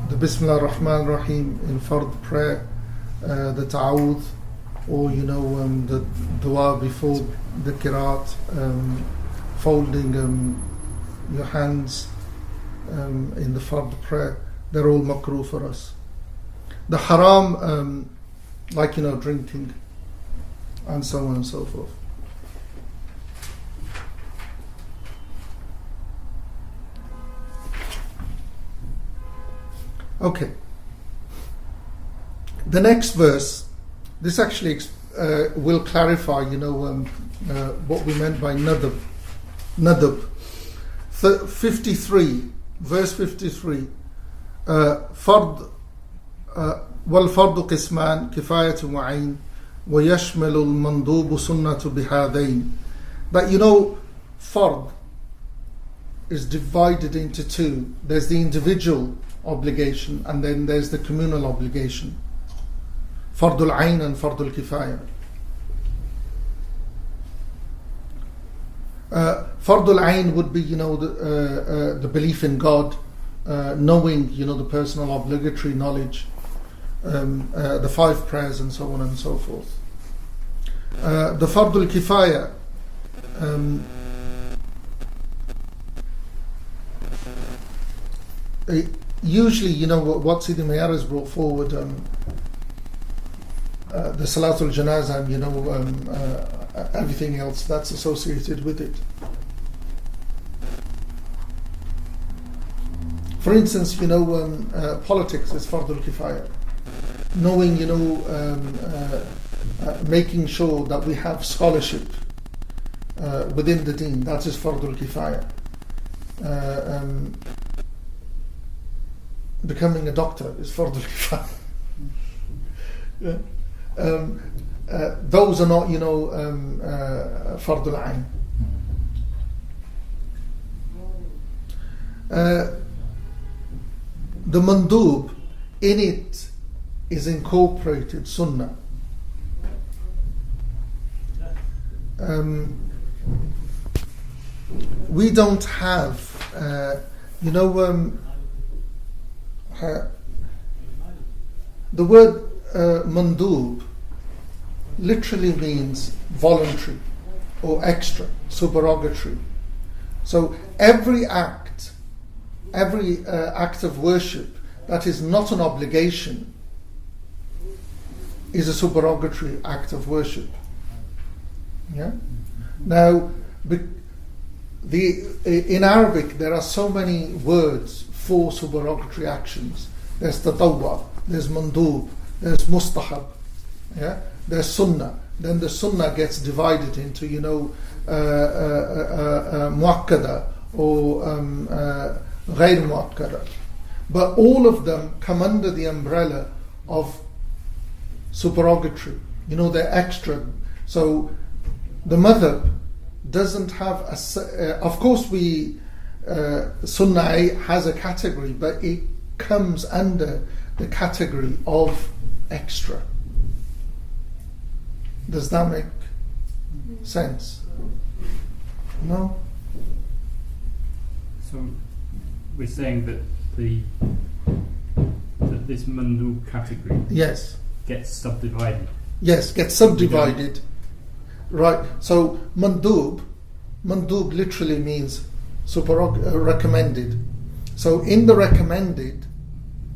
the Bismillah ar-Rahman ar-Rahim in Fard prayer, the Ta'awudh, or the dua before the Qiraat, folding your hands in the Fard prayer, they're all makruh for us. The haram, like drinking and so on and so forth. Okay. The next verse, this actually will clarify, what we meant by nadab. Nadab. 53, verse 53. Fard والفرض قسمان كفاية وعين ويشمل المندوب سنة بهذين. That fard is divided into two. There's the individual obligation, and then there's the communal obligation. Fardul Ain and Fardul Kifaya. Fardul Ain would be, the belief in God, knowing, the personal obligatory knowledge, the 5 prayers and so on and so forth. The Fardul Kifaya, usually, what Sidi Mayar has brought forward, the Salatul Janazah, everything else that's associated with it. For instance, politics is Fardul Kifaya. Knowing, making sure that we have scholarship within the deen, that is Fardul Kifaya. Becoming a doctor is Fardul Kifaya. Yeah. Those are not, Fardul Ain. The mandub, in it is incorporated sunnah. We don't have, the word mandub literally means voluntary or extra, supererogatory. So every act of worship that is not an obligation is a supererogatory act of worship. Yeah. Now, in Arabic there are so many words for supererogatory actions. There's tatawwa, there's mandub, there's mustahab, yeah, there's sunnah. Then the sunnah gets divided into muakkada or ghayr muakkada. But all of them come under the umbrella of supererogatory. They're extra. So the madhab doesn't have of course Sunnah has a category, but it comes under the category of extra. Does that make sense? No? So we're saying that that this mandub category, yes, gets subdivided. Yes, gets subdivided. Right. So mandub literally means recommended. So in the recommended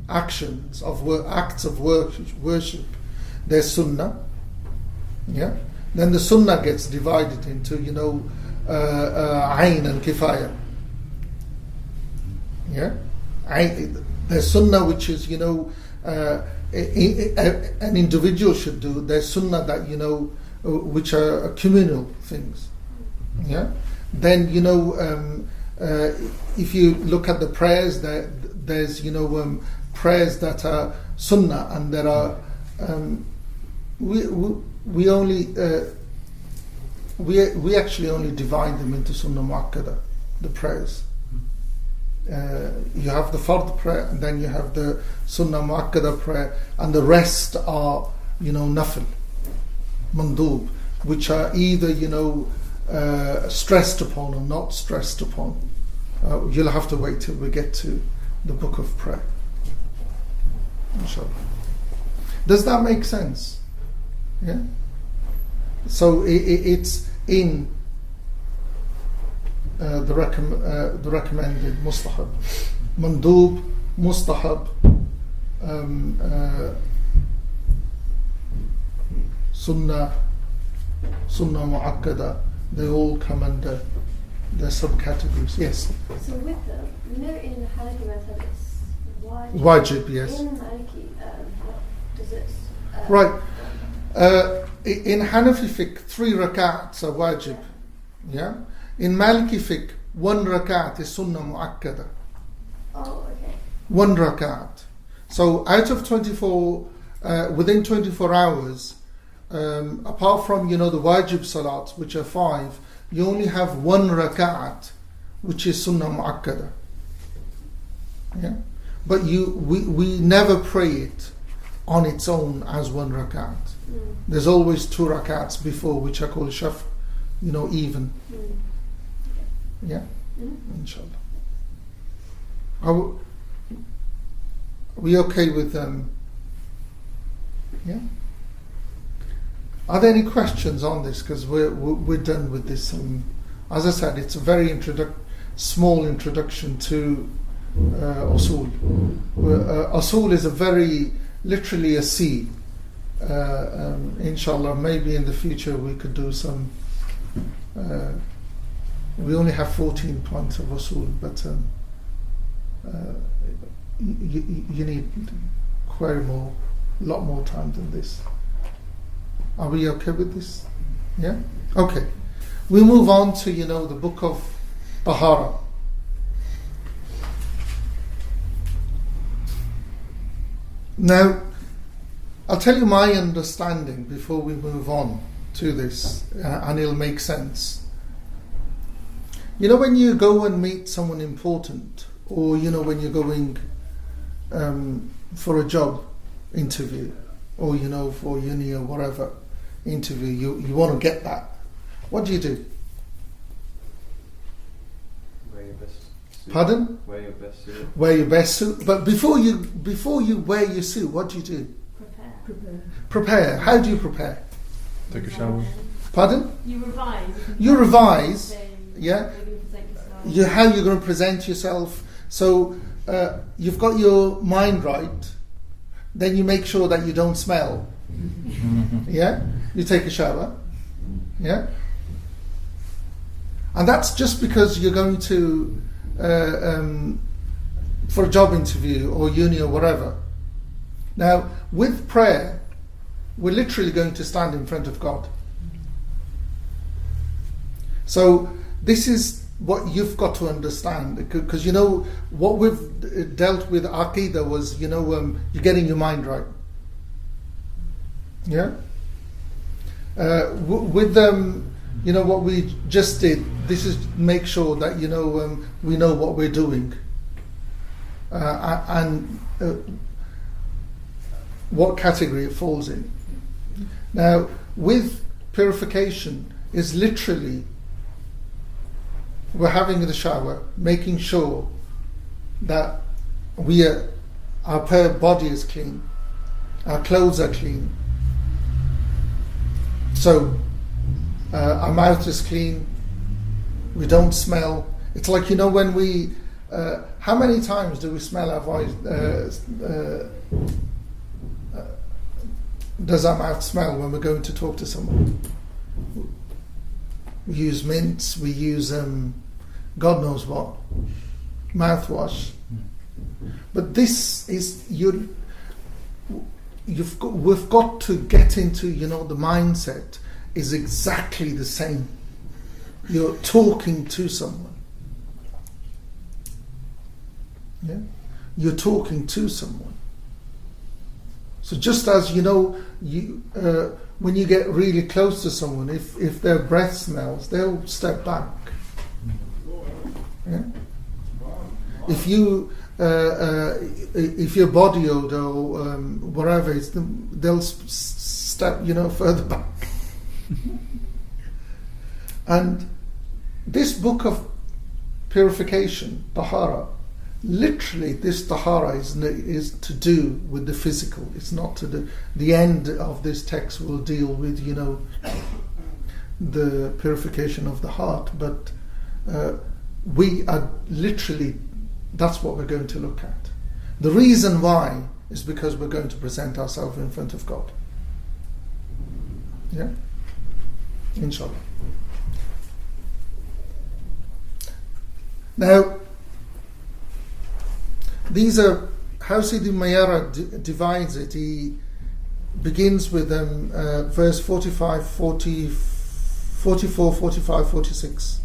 acts of worship, there's sunnah. Yeah. Then the sunnah gets divided into ayn and kifaya. Yeah. There's sunnah which is an individual should do. There's sunnah that which are communal things. Yeah. Then if you look at the prayers, there's prayers that are sunnah, and there are we actually only divide them into sunnah mu'akkada, the prayers. You have the fard prayer, and then you have the sunnah mu'akkada prayer, and the rest are nafil, mandub, which are either stressed upon or not stressed upon. You'll have to wait till we get to the book of prayer, inshallah. Does that make sense? Yeah. So it's in the recommended mustahab, mandub, mustahab, sunnah mu'akkada. They all come under the subcategories. Yes. So with the in the Hanafi method, it's wajib. Yes. In Maliki, what does it? Right. In Hanafi fiqh, 3 rak'ats are wajib. Yeah. In Maliki fiqh, 1 rak'at is sunnah mu'akkada. Oh, okay. 1 rak'at. So out of 24, within 24 hours, apart from the wajib salats, which are 5, you only have 1 rak'at, which is sunnah mu'akkada. Yeah. But we never pray it on its own as 1 rak'at. There's always 2 rak'ats before, which are called shaf, even. Yeah, inshallah. Are we okay with them? Yeah. Are there any questions on this? Because we're done with this. As I said, it's a very small introduction to usul. Usul is literally a sea. Inshallah, maybe in the future we could do some. We only have 14 points of usul, but you need quite a lot more time than this. Are we okay with this? Yeah? Okay. We move on to, the book of Tahara. Now, I'll tell you my understanding before we move on to this, and it'll make sense. When you go and meet someone important, or when you're going for a job interview, or for uni or whatever interview, you want to get that. What do? Wear your best suit. Pardon? Wear your best suit. Wear your best suit. But before you wear your suit, what do? Prepare. How do you prepare? Take a shower. Pardon? You revise. You revise. Yeah. How you're going to present yourself. So you've got your mind right. Then you make sure that you don't smell. Yeah. You take a shower. Yeah. And that's just because you're going to for a job interview or uni or whatever. Now, with prayer, we're literally going to stand in front of God. So this is what you've got to understand, because what we've dealt with Aqidah was you're getting your mind right. Yeah. With what we just did, this is make sure that we know what we're doing, and what category it falls in. Now, with purification is literally we're having the shower, making sure that our body is clean, our clothes are clean. So our mouth is clean, we don't smell. It's like when we how many times do we smell our voice? Does our mouth smell when we're going to talk to someone? We use mints, we use God knows what, mouthwash. But this is we've got to get into, the mindset is exactly the same. You're talking to someone. Yeah? You're talking to someone. So just as when you get really close to someone, if their breath smells, they'll step back. Yeah? If your body odor or whatever, they'll step further back. And this book of purification, tahara, literally this tahara is to do with the physical. It's not to do. The end of this text will deal with the purification of the heart, but we are literally, that's what we're going to look at. The reason why is because we're going to present ourselves in front of God. Yeah? Inshallah. Now, these are how Sidi Mayara divides it. He begins with verse 45, 40, 44, 45, 46.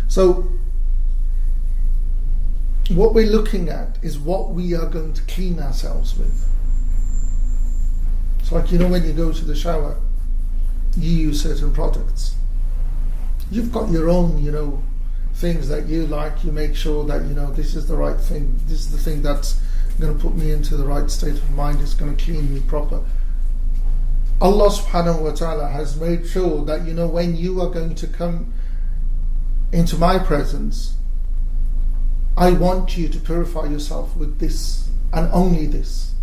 So, what we're looking at is what we are going to clean ourselves with. It's like, when you go to the shower, you use certain products. You've got your own, things that you like. You make sure that, this is the right thing. This is the thing that's going to put me into the right state of mind. It's going to clean me proper. Allah subhanahu wa ta'ala has made sure that, when you are going to come into my presence, I want you to purify yourself with this and only this,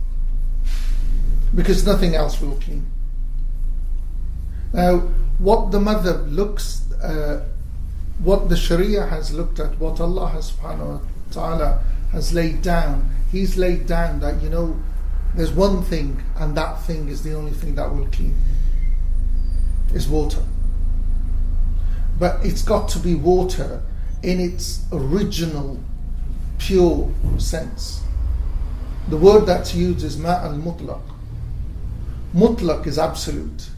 because nothing else will clean. Now, what the madhab what the Sharia has looked at, what Allah has subhanahu wa ta'ala has laid down, He's laid down that there's one thing, and that thing is the only thing that will clean, is water. But it's got to be water in its original pure sense. The word that's used is ma' al-mutlaq. Mutlaq is absolute.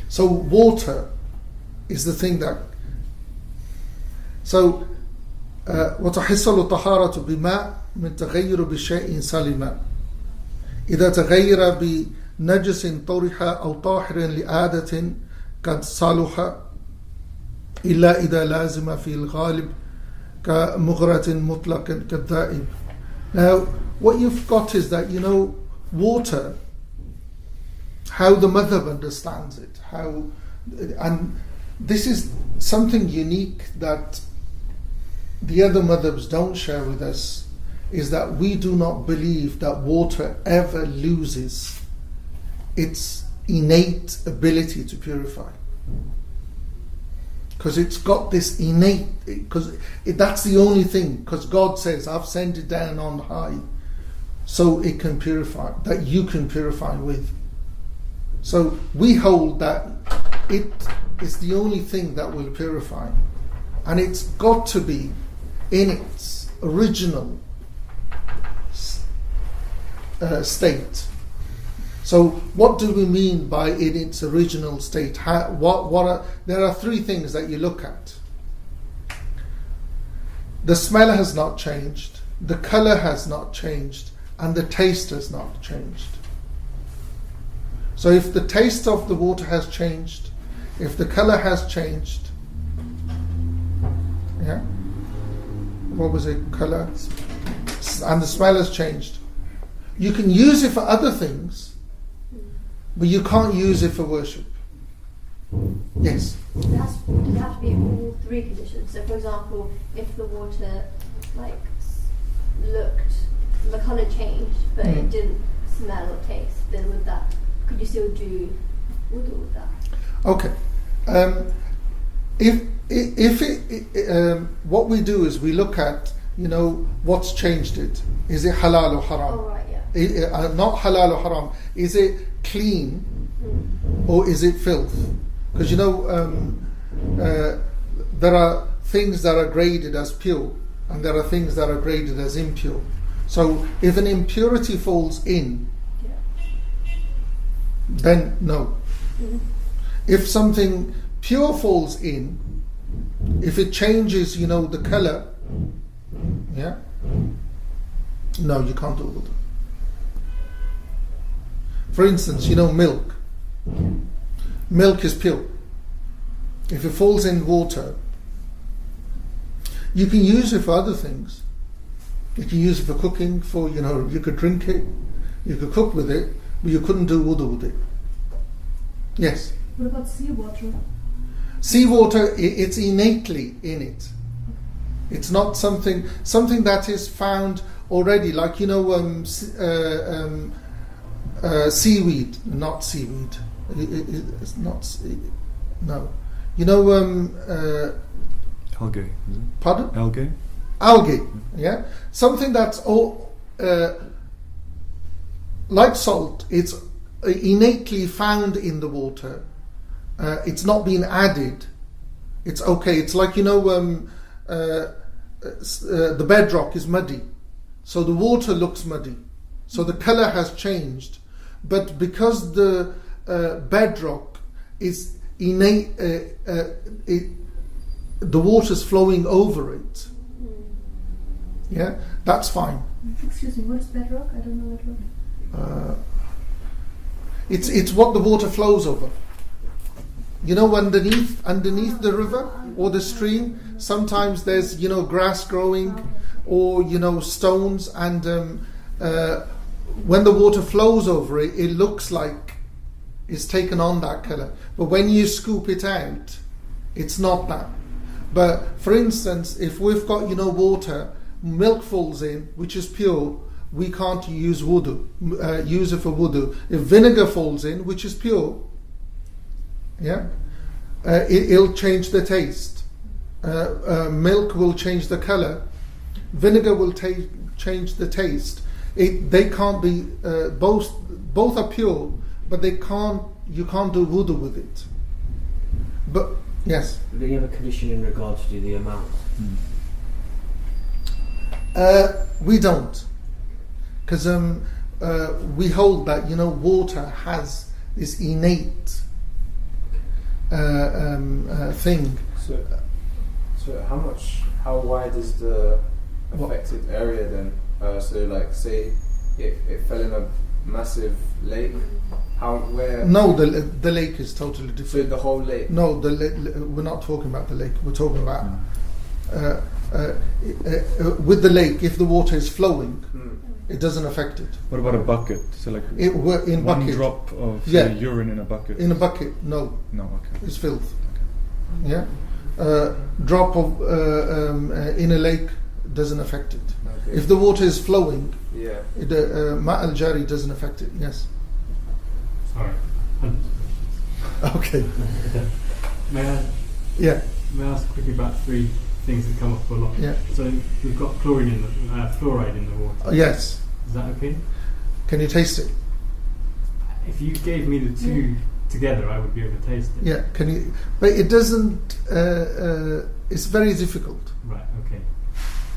So water is the thing that. So وتحصل الطهارة بماء من تغير بشيء سلما إذا تغير بنجس طرح أو طاهر لعادة قد صلح إلا إذا لازم في الغالب كمغرة مطلق كالذائب. Now what you've got is that water, how the madhab understands it, and this is something unique that the other madhabs don't share with us, is that we do not believe that water ever loses its innate ability to purify, because it's got this innate, because that's the only thing, because God says I've sent it down on high so it can purify, that you can purify with. So we hold that it is the only thing that will purify, and it's got to be in its original state. So what do we mean by in its original state? There are three things that you look at. The smell has not changed, the color has not changed, and the taste has not changed. So if the taste of the water has changed, if the color has changed, yeah, what was it? Color, and the smell has changed. You can use it for other things, but you can't use it for worship. Yes? Does it have to be all three conditions? So for example, if the water the colour changed, but it didn't smell or taste, then could you still do wudu with that? Okay. If what we do is we look at what's changed it. Is it halal or haram? Oh right, yeah. Not halal or haram. Is it clean or is it filth? Because there are things that are graded as pure and there are things that are graded as impure. So if an impurity falls in, then no. If something pure falls in, if it changes, the color, yeah, no, you can't do wudu. For instance, milk. Milk is pure. If it falls in water, you can use it for other things. You can use it for cooking, you could drink it, you could cook with it, but you couldn't do wudu with it. Yes? What about seawater? Seawater, it's innately in it. It's not something that is found already, like, seaweed, not seaweed. It's not, no. Algae, is it? Pardon? Algae? Algae, yeah? Something that's like salt, it's innately found in the water. It's not been added. It's okay. It's like, the bedrock is muddy. So the water looks muddy. So the color has changed. But because the bedrock is innate, the water's flowing over it. Yeah, that's fine. Excuse me, what's bedrock? I don't know bedrock. It's what the water flows over. Underneath the river or the stream, sometimes there's grass growing or stones, and when the water flows over it, it looks like it's taken on that color. But when you scoop it out, it's not that. But for instance, if we've got water, milk falls in, which is pure, we can't use wudu, use it for wudu. If vinegar falls in, which is pure, yeah, it'll change the taste. Milk will change the color. Vinegar will change the taste. They can't be both are pure, but you can't do wudu with it. But yes. Do you have a condition in regard to the amount? We don't, because we hold that water has this innate thing. So how wide is the affected area then? So like, say it fell in a massive lake, where? No, the lake is totally different. So the whole lake? No, we're not talking about the lake. We're talking about with the lake. If the water is flowing, it doesn't affect it. What about a bucket? So like in one bucket. drop of urine in a bucket? In a bucket, no. No, okay. It's filth. Okay. Yeah. Drop of in a lake doesn't affect it. Okay. If the water is flowing, yeah, ma al jari doesn't affect it. Yes. Sorry. Okay. May I ask quickly about three things that come up a lot? Yeah. So we've got fluoride in the water. Yes. Is that okay? Can you taste it? If you gave me the two together, I would be able to taste it. Yeah. Can you? But it doesn't. It's very difficult. Right. Okay.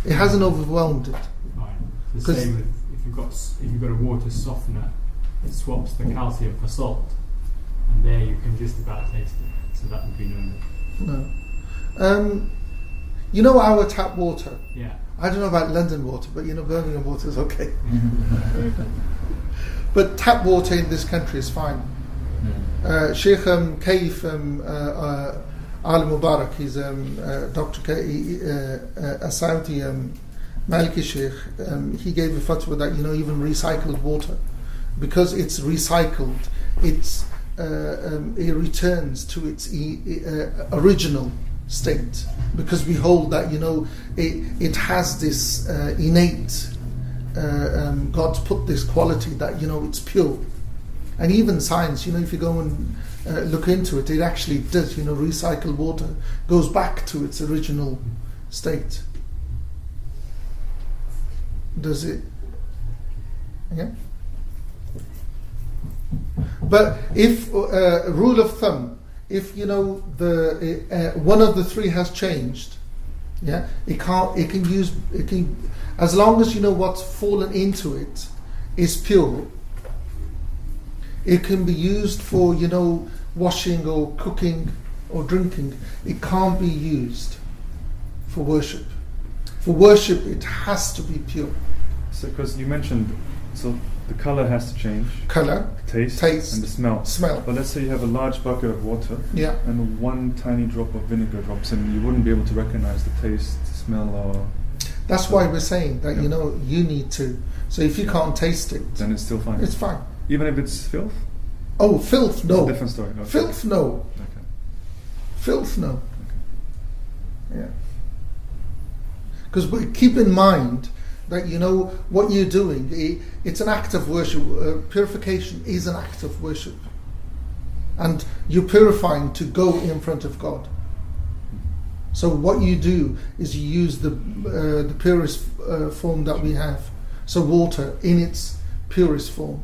It hasn't overwhelmed it. Fine. The same with if you've got a water softener, it swaps the calcium for salt, and there you can just about taste it. So that would be no. No. Our tap water. Yeah. I don't know about London water, but Birmingham water is okay. But tap water in this country is fine. Sheikh Kaif Al Mubarak, he's Dr. a Saudi Maliki Sheikh, he gave a fatwa that even recycled water, because it's recycled, it returns to its original state, because we hold that it has this innate God's put this quality that it's pure. And even science, if you go and look into it, it actually does, recycled water goes back to its original state. Does it? Yeah. But if rule of thumb, if one of the three has changed, Yeah, it can, as long as you know what's fallen into it is pure, it can be used for, washing or cooking or drinking. It can't be used for worship. For worship, it has to be pure. So, because you mentioned, so the color has to change. Color, taste, and the smell. But let's say you have a large bucket of water, yeah, and one tiny drop of vinegar drops in. You wouldn't be able to recognize the taste, the smell, or. That's why we're saying that you need to. So if you can't taste it, then it's still fine. It's fine. Even if it's filth. Oh, filth, no. It's a different story. Okay. Filth, no. Okay. Filth, no. Okay. Yeah. Because keep in mind that what you're doing, it's an act of worship. Purification is an act of worship, and you're purifying to go in front of God. So what you do is you use the purest form that we have. So water in its purest form.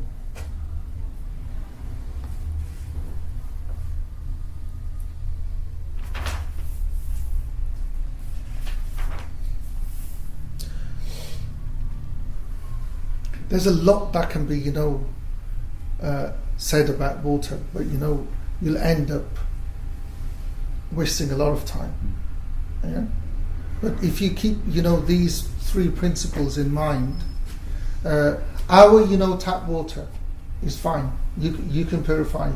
There's a lot that can be, said about water, but you'll end up wasting a lot of time. Yeah? But if you keep, these three principles in mind, our, tap water is fine. You can purify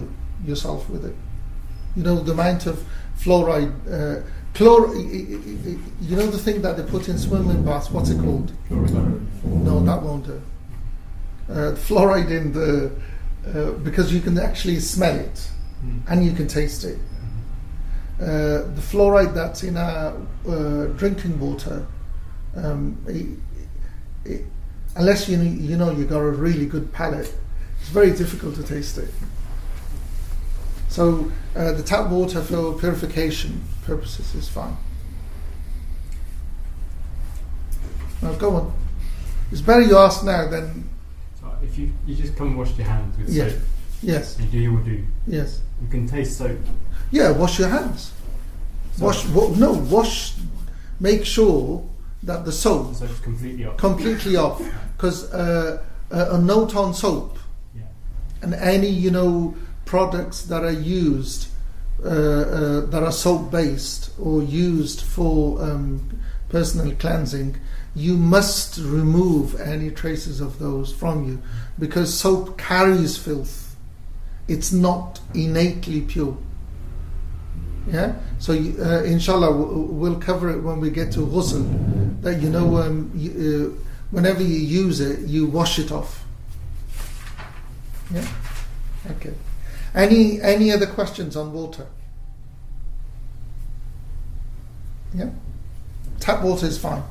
yourself with it. The amount of fluoride, the thing that they put in swimming baths, what's it called? No, that won't do. Fluoride in the because you can actually smell it and you can taste it. The fluoride that's in our drinking water, unless you got a really good palate, it's very difficult to taste it. So the tap water for purification purposes is fine. Now go on. It's better you ask now than. If you just come and wash your hands with soap, yes, you do your wudu. Yes, you can taste soap. Yeah, wash your hands. Wash. Make sure that the soap's completely off. Because a note on soap, and any products that are used that are soap based or used for personal cleansing. You must remove any traces of those from you, because soap carries filth. It's not innately pure. Yeah. So inshallah, we'll cover it when we get to ghusl. That whenever you use it, you wash it off. Yeah. Okay. Any other questions on water? Yeah. Tap water is fine.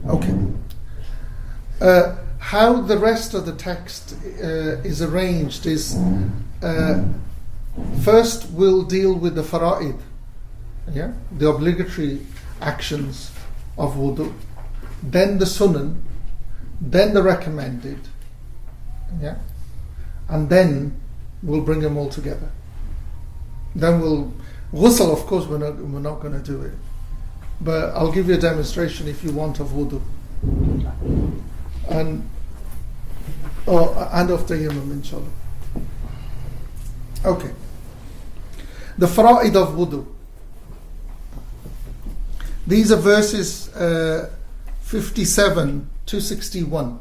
Okay. How the rest of the text is arranged is first we'll deal with the fara'id, the obligatory actions of wudu, then the sunan, then the recommended, and then we'll bring them all together. Then ghusl, of course, we're not going to do it. But I'll give you a demonstration if you want of wudu. And of tayammum, inshallah. Okay. The fara'id of wudu. These are verses 57 to 61.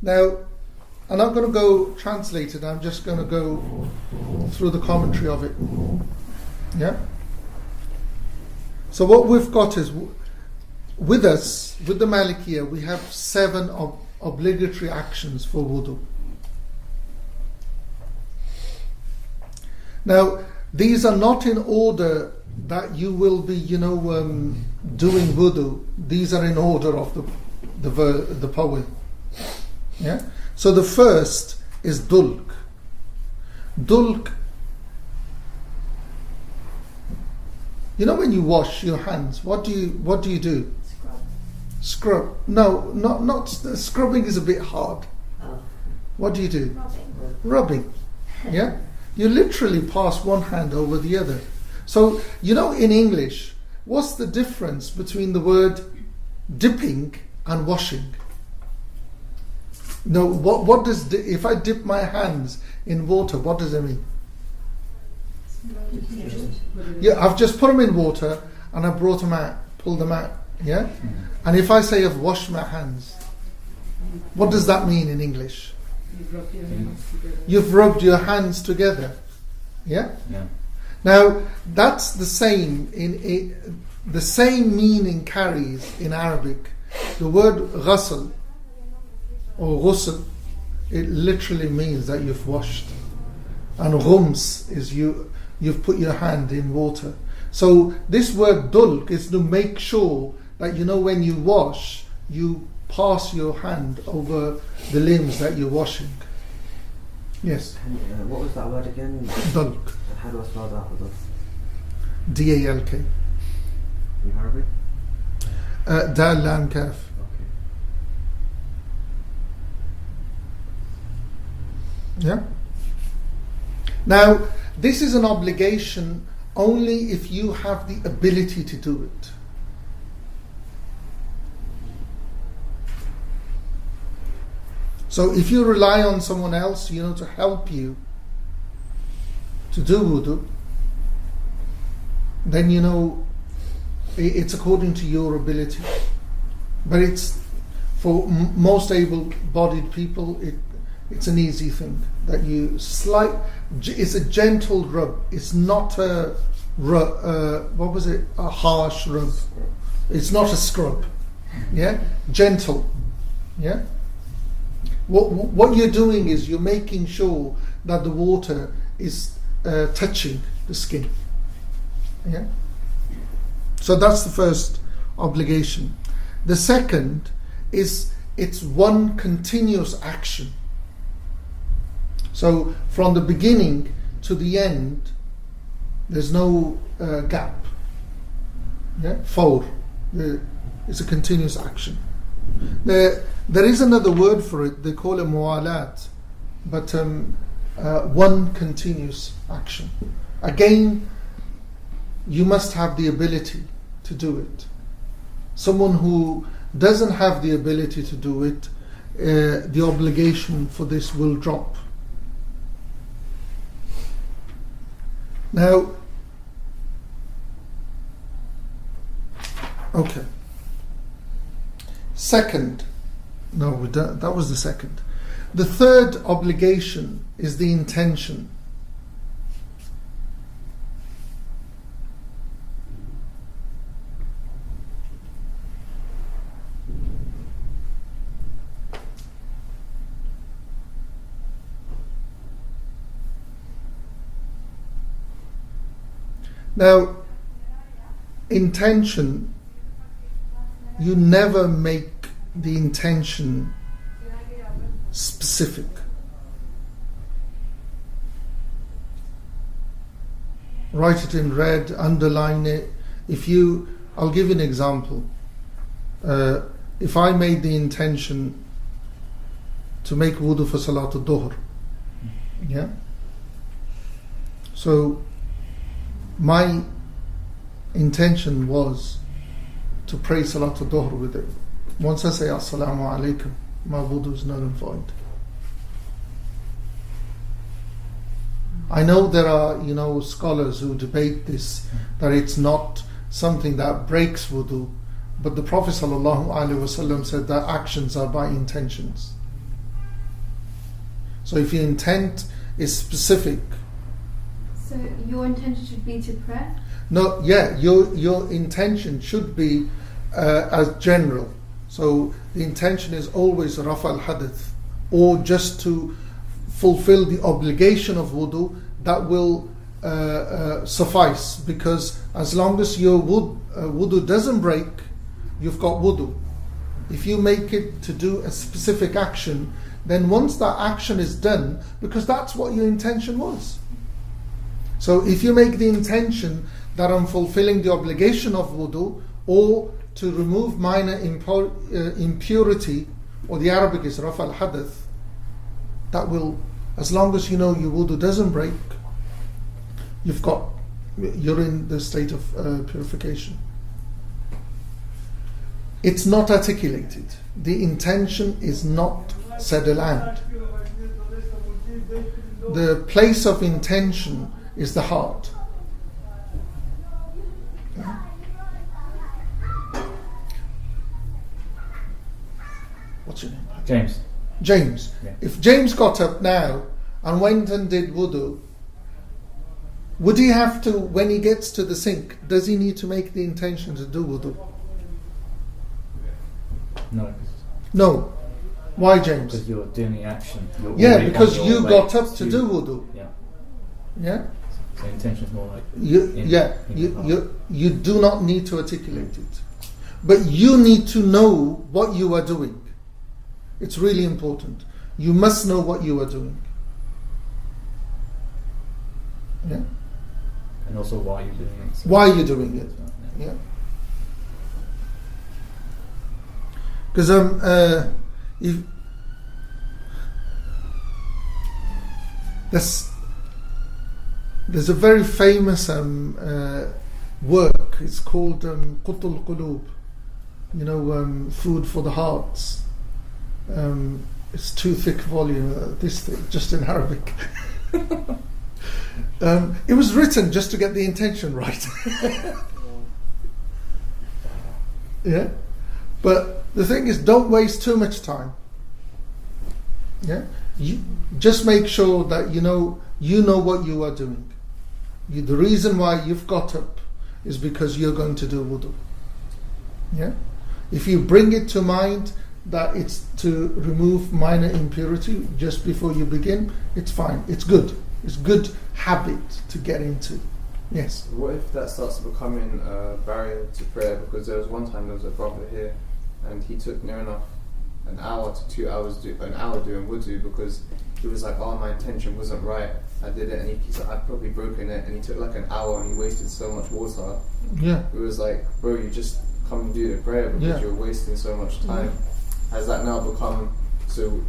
Now, I'm not going to go translate it, I'm just going to go through the commentary of it. Yeah? So what we've got is, with us, with the Malikiyah, we have 7 obligatory actions for wudu. Now, these are not in order that you will be, doing wudu. These are in order of the poem. Yeah. So the first is dulk. Dulk. When you wash your hands, what do you do? Scrub. No, not scrubbing is a bit hard. Oh. What do you do? Rubbing. Yeah. You literally pass one hand over the other. So, you know, in English, what's the difference between the word dipping and washing? No, what does, if I dip my hands in water, what does it mean? Yeah, I've just put them in water and I brought them out, pulled them out. Yeah? And if I say I've washed my hands, what does that mean in English? You've rubbed your hands together. Yeah? Yeah. Now, that's the same the same meaning carries in Arabic. The word ghasl or ghusl, it literally means that you've washed. And ghums is you've put your hand in water. So this word dulk is to make sure that, you know, when you wash, you pass your hand over the limbs that you're washing. Yes. And, what was that word again? Dulk. And how do I spell that with us? D-A-L-K. In Arabic? Dal lam kaf. Okay. Yeah. Now, this is an obligation only if you have the ability to do it. So if you rely on someone else, you know, to help you to do wudu, then, you know, it's according to your ability. But it's for most able-bodied people, it's an easy thing that you it's a gentle rub. It's not a a harsh rub. It's not a scrub. Yeah, gentle. Yeah. What you're doing is you're making sure that the water is touching the skin. Yeah. So that's the first obligation. The second is it's one continuous action. So from the beginning to the end, there's no gap. Yeah, fawr. It's a continuous action. There is another word for it. They call it muwalat, but one continuous action. Again, you must have the ability to do it. Someone who doesn't have the ability to do it, the obligation for this will drop. Now, okay. Second, no, that was the second. The third obligation is the intention. Now, intention, you never make the intention specific. Write it in red, underline it. I'll give you an example. If I made the intention to make wudu for Salatul Dhuhr, yeah? So, my intention was to pray Salatul Dhuhr with it. Once I say Assalamu alaikum, my wudu is null and void. I know there are, you know, scholars who debate this, that it's not something that breaks wudu, but the Prophet ﷺ said that actions are by intentions. So if your intent is specific. So your intention should be to pray? No, yeah, your intention should be as general. So the intention is always Rafa al-Hadith, or just to fulfill the obligation of wudu. That will suffice, because as long as your wudu doesn't break, you've got wudu. If you make it to do a specific action, then once that action is done, because that's what your intention was. So if you make the intention that I'm fulfilling the obligation of wudu, or to remove minor impurity, or the Arabic is Rafa al-Hadith, that will, as long as you know your wudu doesn't break, you're in the state of purification. It's not articulated. The intention is not said aloud. The place of intention is the heart. What's your name? James. James. Yeah. If James got up now and went and did wudu, would he have to, when he gets to the sink, does he need to make the intention to do wudu? No. No. Why, James? Because you're doing the action. You're Yeah, already because on your you way got up to do wudu. Yeah. Yeah? So intention is more like. You do not need to articulate it. But you need to know what you are doing. It's really important. You must know what you are doing. Yeah? And also why you're doing it. So Why you're doing it. Yeah. Because if there's a very famous work. It's called Qutul Qulub. Food for the hearts. It's too thick volume. This thing, just in Arabic. It was written just to get the intention right. Yeah, but the thing is, don't waste too much time. Yeah, you just make sure that you know what you are doing. The reason why you've got up is because you're going to do wudu. Yeah, if you bring it to mind that it's to remove minor impurity just before you begin, it's fine. It's good. It's good habit to get into. Yes. What if that starts becoming a barrier to prayer? Because there was one time there was a brother here, and he took near enough an hour to 2 hours doing wudu because he was like, "Oh, my intention wasn't right. I did it," and he said, "I'd probably broken it," and he took like an hour and he wasted so much water. Yeah. It was like, bro, you just come and do the prayer because you're wasting so much time. Has that now become so?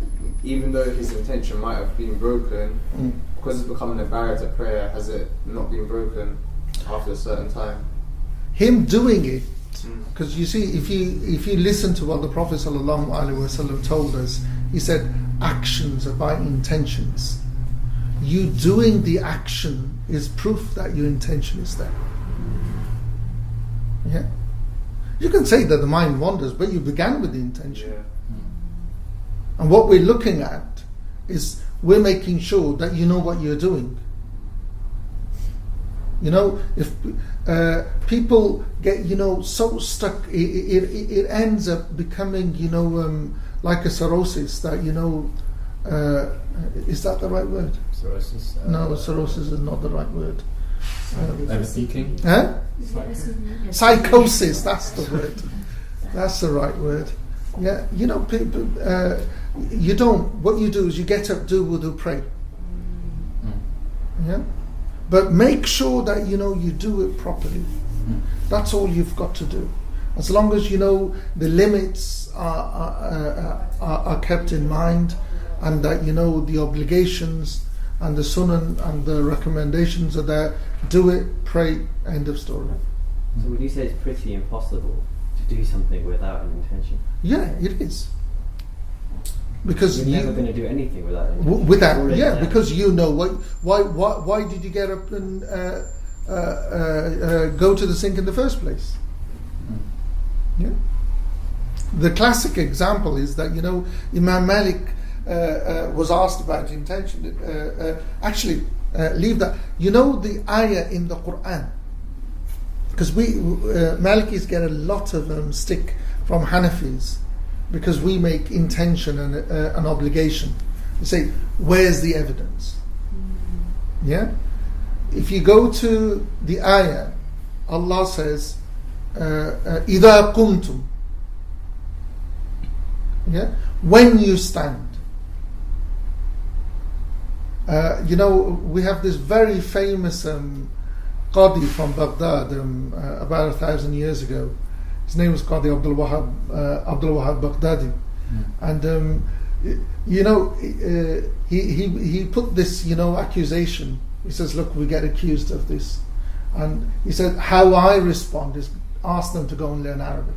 Even though his intention might have been broken, because it's becoming a barrier to prayer, has it not been broken after a certain time? Him doing it, because you see, if you listen to what the Prophet ﷺ told us, he said, actions are by intentions. You doing the action is proof that your intention is there. Yeah. You can say that the mind wanders, but you began with the intention. Yeah. And what we're looking at is we're making sure that you know what you're doing. If people get so stuck, it ends up becoming like a cirrhosis. That is that the right word? Cirrhosis. No, cirrhosis is not the right word. Overthinking. Huh? Psychosis. That's the word. That's the right word. Yeah, people. What you do is you get up, do wudu, pray. Yeah, but make sure that you do it properly. That's all you've got to do. As long as the limits are kept in mind, and that the obligations and the sunan and the recommendations are there. Do it, pray, end of story. So would you say it's pretty impossible to do something without an intention? Yeah, it is. Because you're never going to do anything without an intention. Because why did you get up and go to the sink in the first place? Yeah. The classic example is that Imam Malik was asked about intention. Leave that. The ayah in the Quran, because Malikis get a lot of stick from Hanafis because we make intention an obligation. We say, where's the evidence? Yeah. If you go to the ayah, Allah says, إِذَا قُمْتُمْ. Yeah. When you stand. We have this very famous Qadi from Baghdad about 1,000 years ago. His name was Qadi Abdul Wahab Baghdadi, and he put this accusation He says, look, we get accused of this. And he said, how I respond is ask them to go and learn Arabic.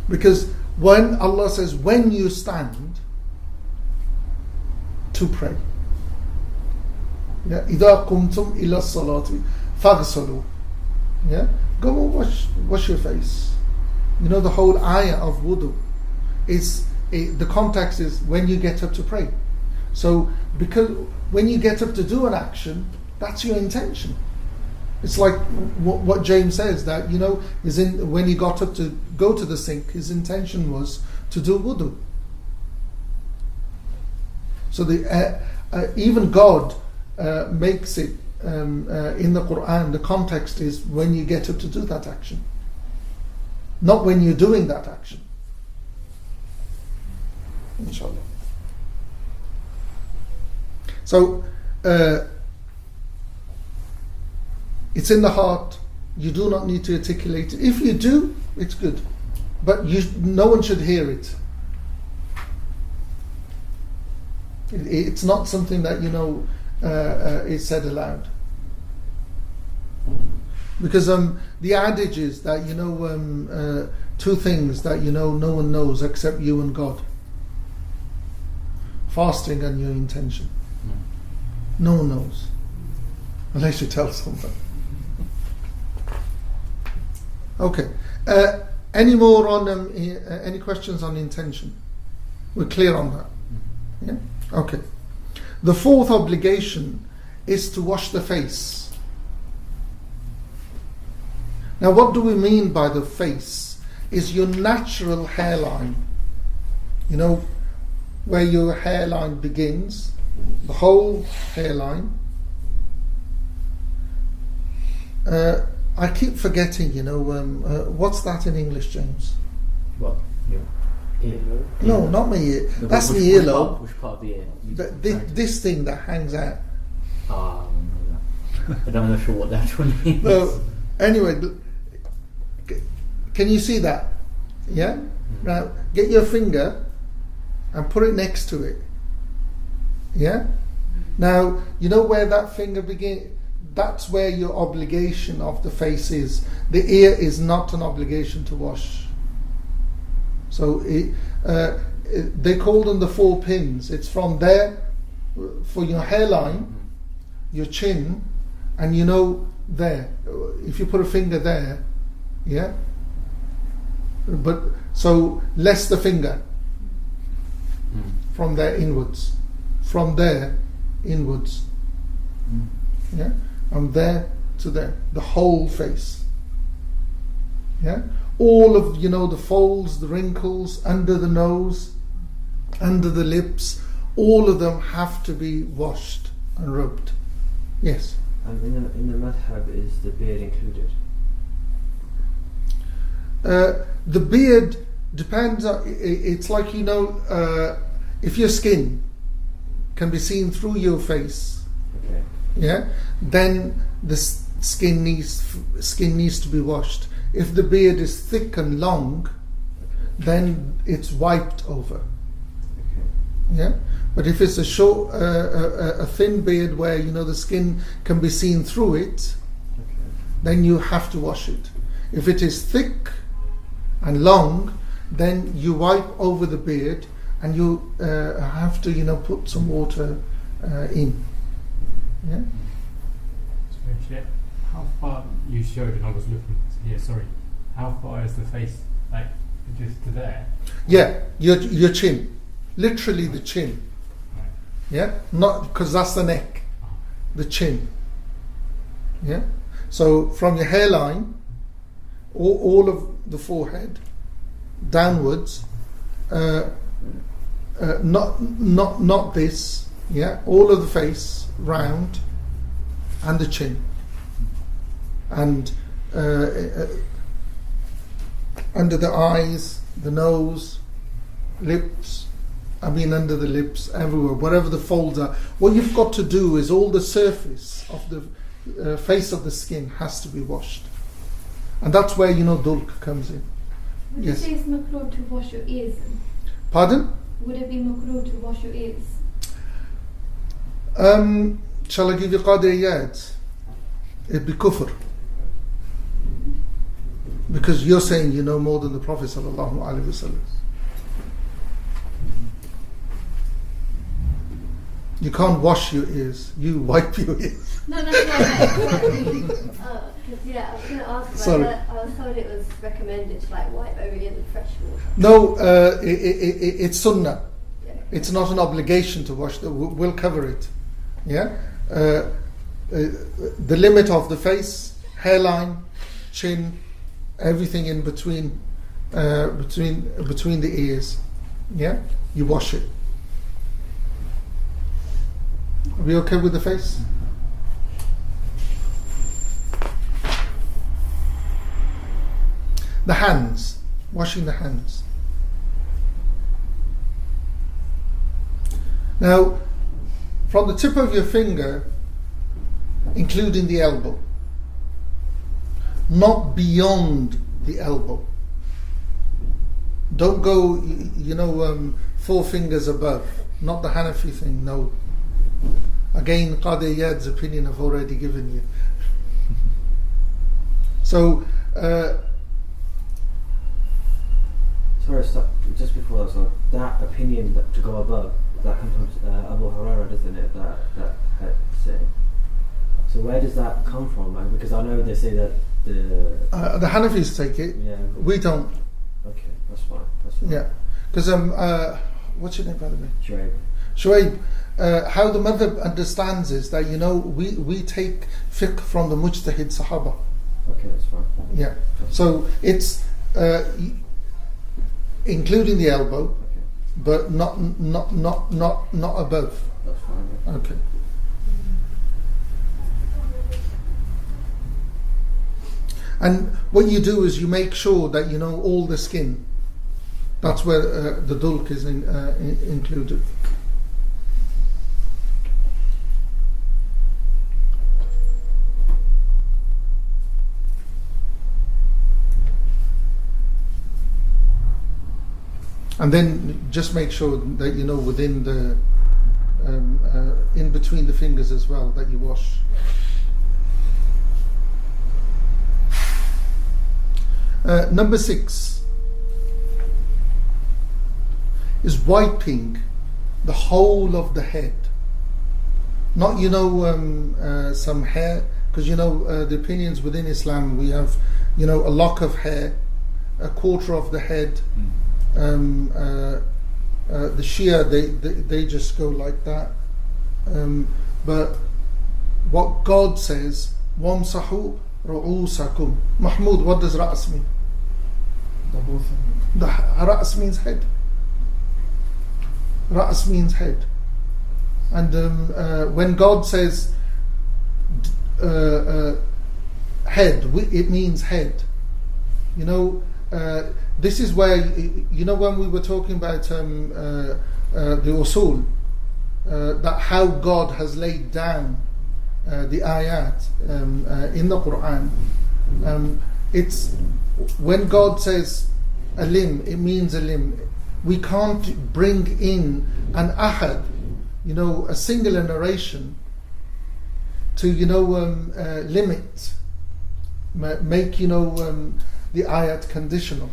Because when Allah says, when you stand to pray, إِذَا قُمْتُمْ إِلَى الصَّلَاةِ فَاغْسَلُوا, go and wash your face. You know, the whole ayah of wudu is, the context is when you get up to pray. So, because when you get up to do an action, that's your intention. It's like what James says, that, you know, when he got up to go to the sink, his intention was to do wudu. So even God makes it in the Quran, the context is when you get up to do that action, not when you're doing that action. Inshallah. So it's in the heart. You do not need to articulate it. If you do, it's good, but no one should hear it. It's not something that, you know, is said aloud. Because the adage is that, you know, two things that, you know, no one knows except you and God: fasting and your intention. No one knows unless you tell someone. Okay. Any more on any questions on intention? We're clear on that. Yeah. Okay. The fourth obligation is to wash the face. Now, what do we mean by the face? Is your natural hairline. You know, where your hairline begins, the whole hairline. I keep forgetting, you know, what's that in English, James? What? Your ear? No, not my ear. That's my Which earlobe. part of the ear? This thing that hangs out. But I'm not sure what that one means. So, anyway, can you see that? Yeah? Now, get your finger and put it next to it. Yeah? Now, you know where that finger begins? That's where your obligation of the face is. The ear is not an obligation to wash. So they call them the 4 pins. It's from there for your hairline, your chin, and, you know, there. If you put a finger there, yeah? But so less the finger. From there inwards. From there inwards. Yeah? From there to there. The whole face. Yeah? All of, you know, the folds, the wrinkles, under the nose, under the lips, all of them have to be washed and rubbed. Yes? And in the madhab, is the beard included? The beard depends on, it's like, you know, if your skin can be seen through your face, Okay. yeah, then the skin needs to be washed. If the beard is thick and long, then it's wiped over. Okay. Yeah, but if it's a short, a thin beard where, you know, the skin can be seen through it, Okay. then you have to wash it. If it is thick and long, then you wipe over the beard, and you have to, you know, put some water in. Yeah. So, how far you showed, and I was looking here. Sorry, how far is the face? Like just to there? Yeah, your chin, literally the chin. Right. Yeah, not because that's the neck, the chin. Yeah, so from your hairline, all of the forehead downwards, not this. Yeah, all of the face round, and the chin, and under the eyes, the nose, lips. I mean, under the lips, everywhere, wherever the folds are. What you've got to do is all the surface of the face of the skin has to be washed, and that's where, you know, dulk comes in. Would Yes. you say it's makruh to wash your ears then? Pardon? Would it be makruh to wash your ears? Shall I give you qadiyat? It'd be kufr. Because you're saying you know more than the Prophet sallallahu alaihi wasallam. You can't wash your ears. You wipe your ears. No, that's what I meant. Yeah, I was going to ask about Sorry. that. I was told it was recommended to like wipe over ears with fresh water. No, it's sunnah. Yeah. It's not an obligation to wash. We'll cover it. Yeah. The limit of the face, hairline, chin, everything in between, between the ears. Yeah. You wash it. Are we okay with the face? The hands, washing the hands. Now, from the tip of your finger, including the elbow, not beyond the elbow. Don't go, 4 fingers above. Not the Hanafi thing, no. Again, Qadi Iyad's opinion I've already given you. So, sorry, stop. Just before that, so that opinion to go above, that comes from Abu Hurairah, doesn't it? That saying. So where does that come from? Like, because I know they say that the Hanafis take it. Yeah. We don't. Okay, that's fine. That's fine. Yeah, because what's your name, by the way? Shuaib. Shuaib. How the madhab understands is that we take fiqh from the mujtahid Sahaba. Okay, that's fine. Yeah. So it's including the elbow, Okay, but not above. that's fine. Yeah. Okay. And what you do is you make sure that you know all the skin. That's where the dulk is included. And then just make sure that you know within the in between the fingers as well that you wash. Number 6 is wiping the whole of the head. Not some hair, because the opinions within Islam, we have a lock of hair, a quarter of the head. The Shia they just go like that, but what God says, wamsahu ru'usakum. Mahmoud, what does ra's mean? The whole thing. The ra's means head. Ra's means head, and when God says head, it means head. This is where when we were talking about the usul, that how God has laid down the ayat in the Quran. It's when God says a limb, it means a limb. We can't bring in an ahad, a singular narration to limit, make the ayat conditional.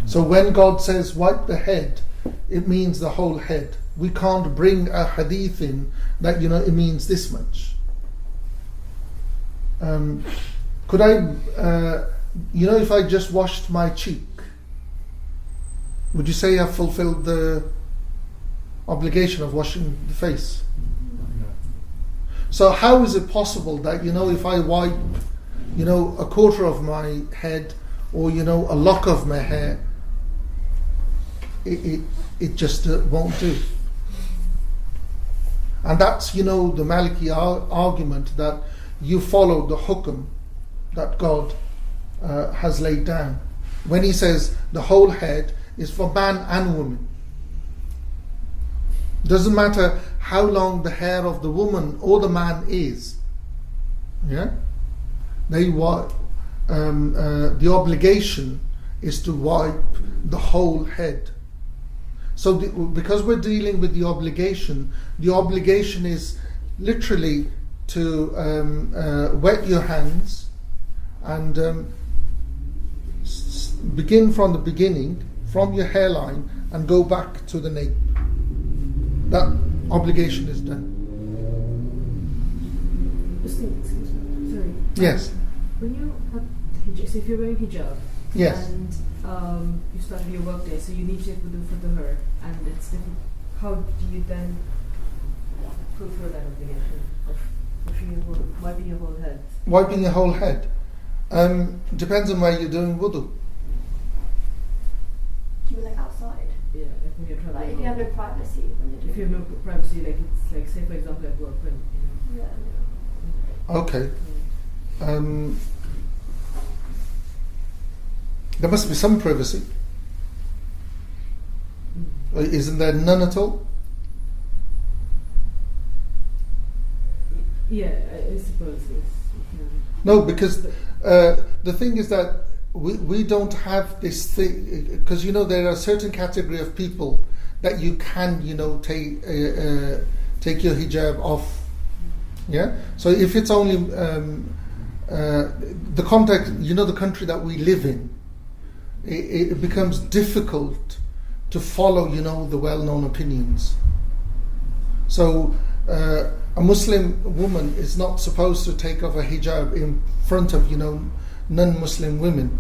So when God says wipe the head, it means the whole head. We can't bring a hadith in that it means this much. Could I, if I just washed my cheek, would you say I've fulfilled the obligation of washing the face? So how is it possible that if I wipe a quarter of my head or a lock of my hair, it just won't do? And that's the Maliki argument that you follow the hukum that God has laid down when he says the whole head is for man and woman. Doesn't matter how long the hair of the woman or the man is. Yeah, the obligation is to wipe the whole head. So because we're dealing with the obligation is literally to wet your hands and begin from the beginning, from your hairline, and go back to the nape. That obligation is done. Excuse me, sorry. Yes. When you have hijab, so if you're wearing hijab, Yes. and you started your work day, so you need to take wudu for the hair, and it's different. How do you then fulfill that obligation of wiping your whole head? Wiping your whole head depends on where you're doing wudu. Do you mean like outside? Yeah, like when you're traveling. Like if you have no privacy when you're doing. If you have no privacy, like it's like, say for example at work when you know. Yeah. Okay. There must be some privacy. Isn't there none at all? Yeah, I suppose yes. No, because the thing is that we don't have this thing, because there are a certain category of people that you can take your hijab off. Yeah. So if it's only the context, the country that we live in, it becomes difficult to follow, the well-known opinions. So a Muslim woman is not supposed to take off a hijab in front of, non-Muslim women.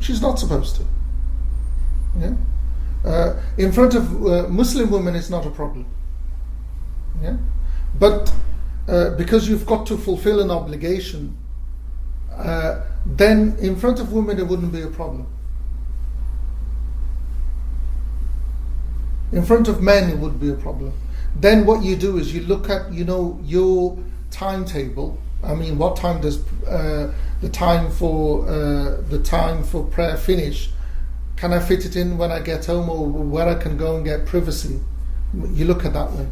She's not supposed to. Yeah. In front of Muslim women, it's not a problem. Yeah. But because you've got to fulfill an obligation, then in front of women it wouldn't be a problem. In front of men it would be a problem. Then what you do is you look at your timetable. I mean, what time does the time for prayer finish? Can I fit it in when I get home, or where I can go and get privacy? You look at that way.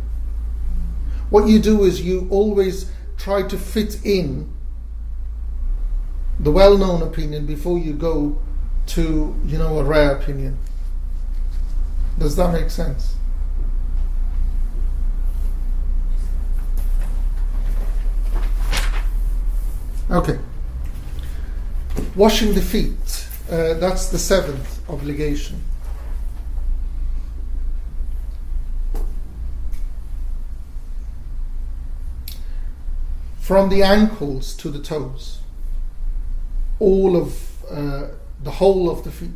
What you do is you always try to fit in the well-known opinion before you go to a rare opinion. Does that make sense? Okay. Washing the feet. That's the 7th obligation. From the ankles to the toes. All of the whole of the feet.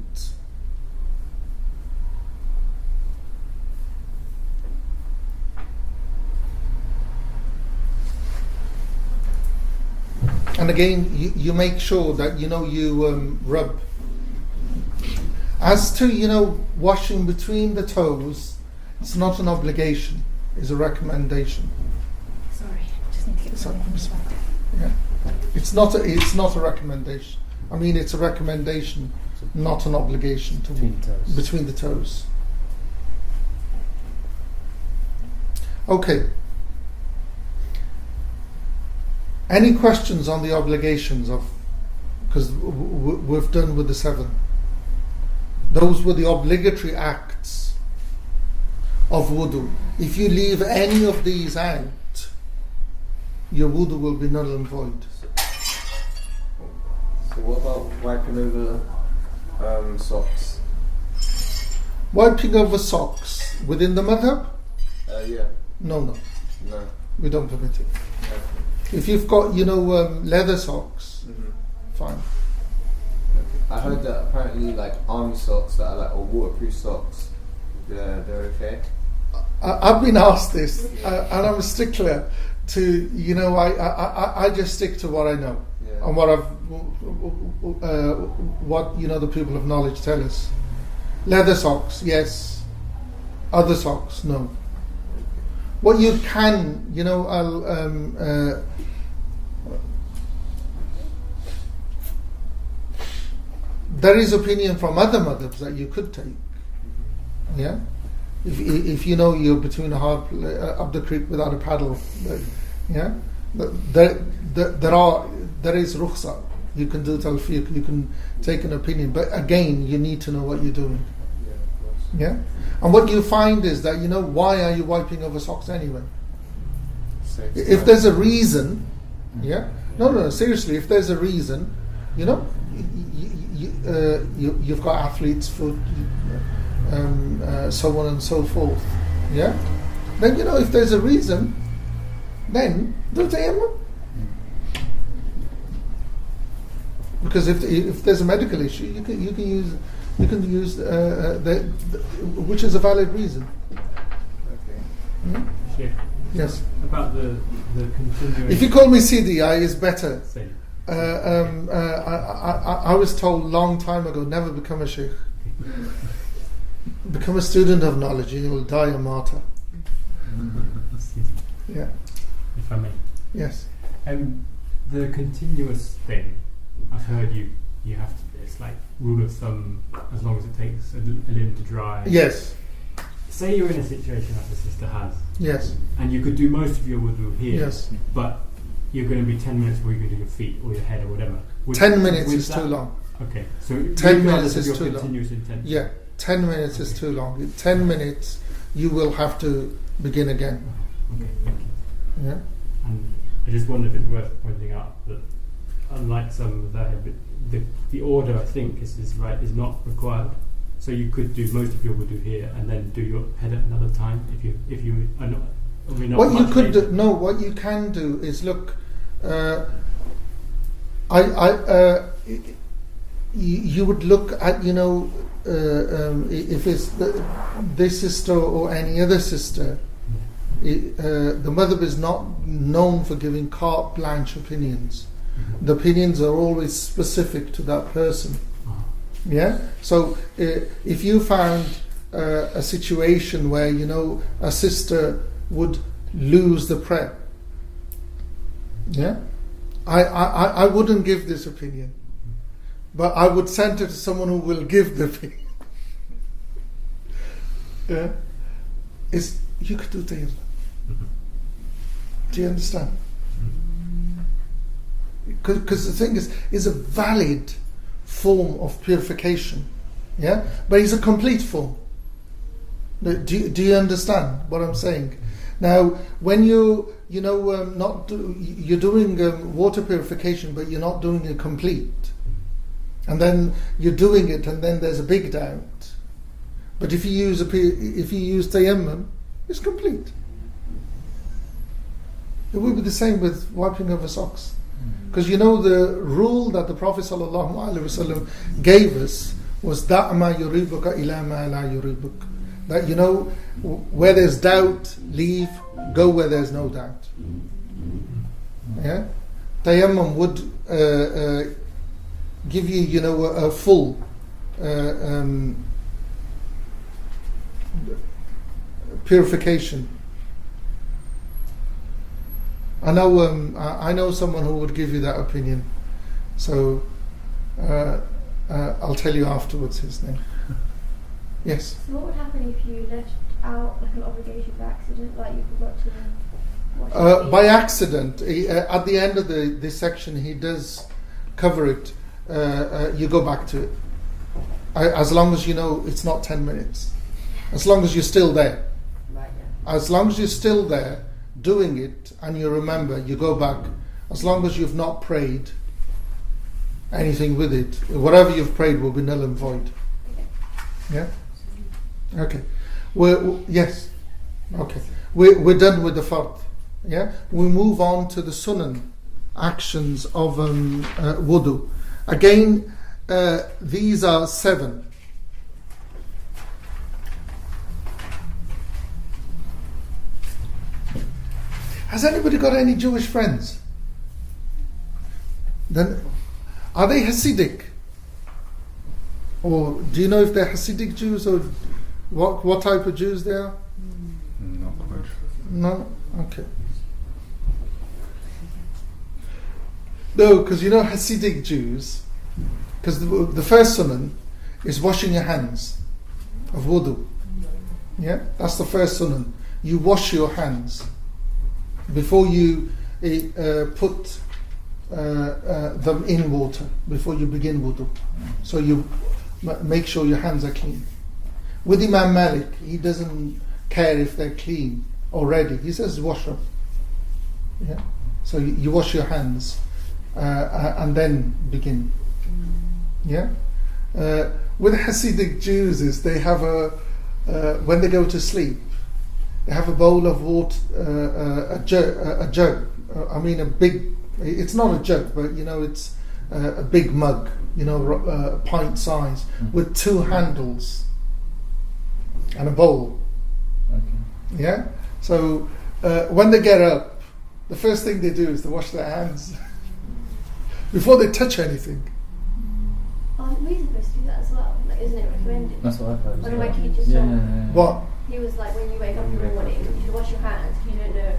And again, you make sure that you rub. As to washing between the toes, it's not an obligation; it's a recommendation. Sorry, just need to get something from the back. Yeah, it's not a recommendation. I mean, it's a recommendation, not an obligation to between the toes. Okay. Any questions on the obligations because we've done with the 7. Those were the obligatory acts of wudu. If you leave any of these out, your wudu will be null and void. So what about wiping over socks? Wiping over socks within the madhab? Yeah. No. No. We don't permit it. No. If you've got, leather socks, fine. I heard that apparently, like army socks that are like or waterproof socks, they're okay. I've been asked this, and I'm a stickler to, I just stick to what I know and what the people of knowledge tell us. Leather socks, yes. Other socks, no. What you can, there is opinion from other madhabs that you could take. Yeah, if you're between up the creek without a paddle, yeah, there is rukhsa. You can do talfiq. You can take an opinion, but again, you need to know what you're doing. Yeah? And what you find is that, why are you wiping over socks anyway? If there's a reason, yeah? No, seriously, if there's a reason, you've got athlete's foot, so on and so forth, yeah? Then, if there's a reason, then do tayammum. Because if there's a medical issue, you can use which is a valid reason. Okay. Hmm? Sheikh, Yes. about the continuing. If you call me CDI, it's better. Same. I was told long time ago, never become a sheikh. Become a student of knowledge, and you will die a martyr. Yeah. If I may. Yes. The continuous thing, I've heard you have to, it's like rule of thumb, as long as it takes a limb to dry. Yes. Say you're in a situation like the sister has. Yes. And you could do most of your wudu here. Yes. But you're going to be 10 minutes before you can do your feet or your head or whatever. 10 minutes is too long. Okay. So 10 minutes is too long. Continuous intent. Yeah. 10 minutes is too long. In 10 minutes, you will have to begin again. Okay, thank you. Yeah. And I just wonder if it's worth pointing out that unlike some of that, the order I think is not required. So you could do most of your wudu here and then do your head at another time if you are not. What you could do, what you can do is look. You would look at if it's this sister or any other sister. The madhab is not known for giving carte blanche opinions. The opinions are always specific to that person. Yeah. So if you found a situation where a sister would lose the prayer, yeah, I wouldn't give this opinion, but I would send it to someone who will give the opinion. Yeah. You could do tayammum. Do you understand? Because the thing is a valid form of purification, yeah, but it's a complete form. Do you understand what I'm saying? Now, when you're doing water purification, but you're not doing it complete, and then you're doing it, and then there's a big doubt. But if you use tayammum, it's complete. It will be the same with wiping over socks. Because the rule that the Prophet ﷺ gave us was da'ma yuribuka ila ma la yuribuk. That where there's doubt, leave, go where there's no doubt. Yeah? Tayammum would give you, a full purification. I know someone who would give you that opinion, so I'll tell you afterwards his name. Yes. So what would happen if you left out like an obligation by accident, like you forgot to wash your feet? By accident, at the end of this section, he does cover it. You go back to it, as long as it's not 10 minutes. As long as you're still there. As long as you're still there doing it and you remember, you go back. As long as you've not prayed anything with it, whatever you've prayed will be null and void. Yeah? Okay. Yes. Okay. We're done with the fard. Yeah? We move on to the sunan, actions of wudu. Again, these are 7. Has anybody got any Jewish friends? Then, are they Hasidic? Or do you know if they're Hasidic Jews or what type of Jews they are? Not quite sure. No? Okay. No, because Hasidic Jews, because the first sunan is washing your hands of wudu. Yeah? That's the first sunan. You wash your hands before you put them in water, before you begin wudu. So you make sure your hands are clean. With Imam Malik, he doesn't care if they're clean already. He says wash them. Yeah. So you wash your hands and then begin. Yeah. With Hasidic Jews, is they have when they go to sleep, they have a bowl of water, a jug. I mean, a big. It's not a jug, but it's a big mug. Pint size with two handles and a bowl. Okay. Yeah. So when they get up, the first thing they do is to wash their hands before they touch anything. We're supposed to do that as well, isn't it recommended? That's what I've heard. One of my teachers Yeah. told me. What? He was like, when you wake up in the morning, you should wash your hands. You don't know.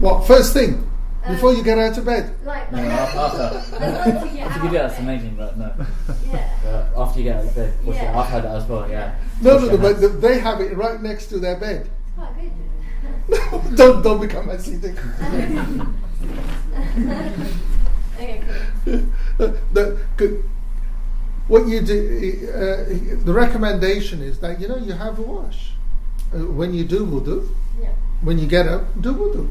What? First thing before you get out of bed. Like No, after. Once you get If out you do that, of that's bed. amazing, but no. Yeah. After you get out of bed, wash your Yeah. I've had that as well, yeah. No, Wash your hands. but they have it right next to their bed. It's quite good. Don't become Hasidic. Okay, cool. What you do, the recommendation is that you have a wash when you do wudu. Yeah. When you get up, do wudu,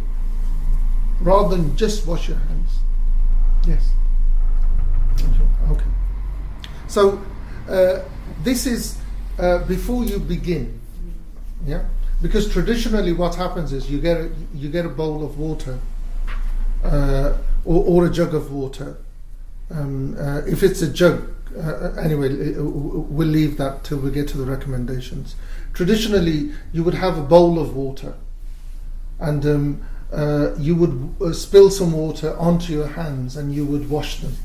rather than just wash your hands. Yes. Okay. So this is before you begin. Yeah. Because traditionally, what happens is you get a bowl of water, or a jug of water. If it's a jug, anyway, we'll leave that till we get to the recommendations. Traditionally, you would have a bowl of water, and you would spill some water onto your hands, and you would wash them.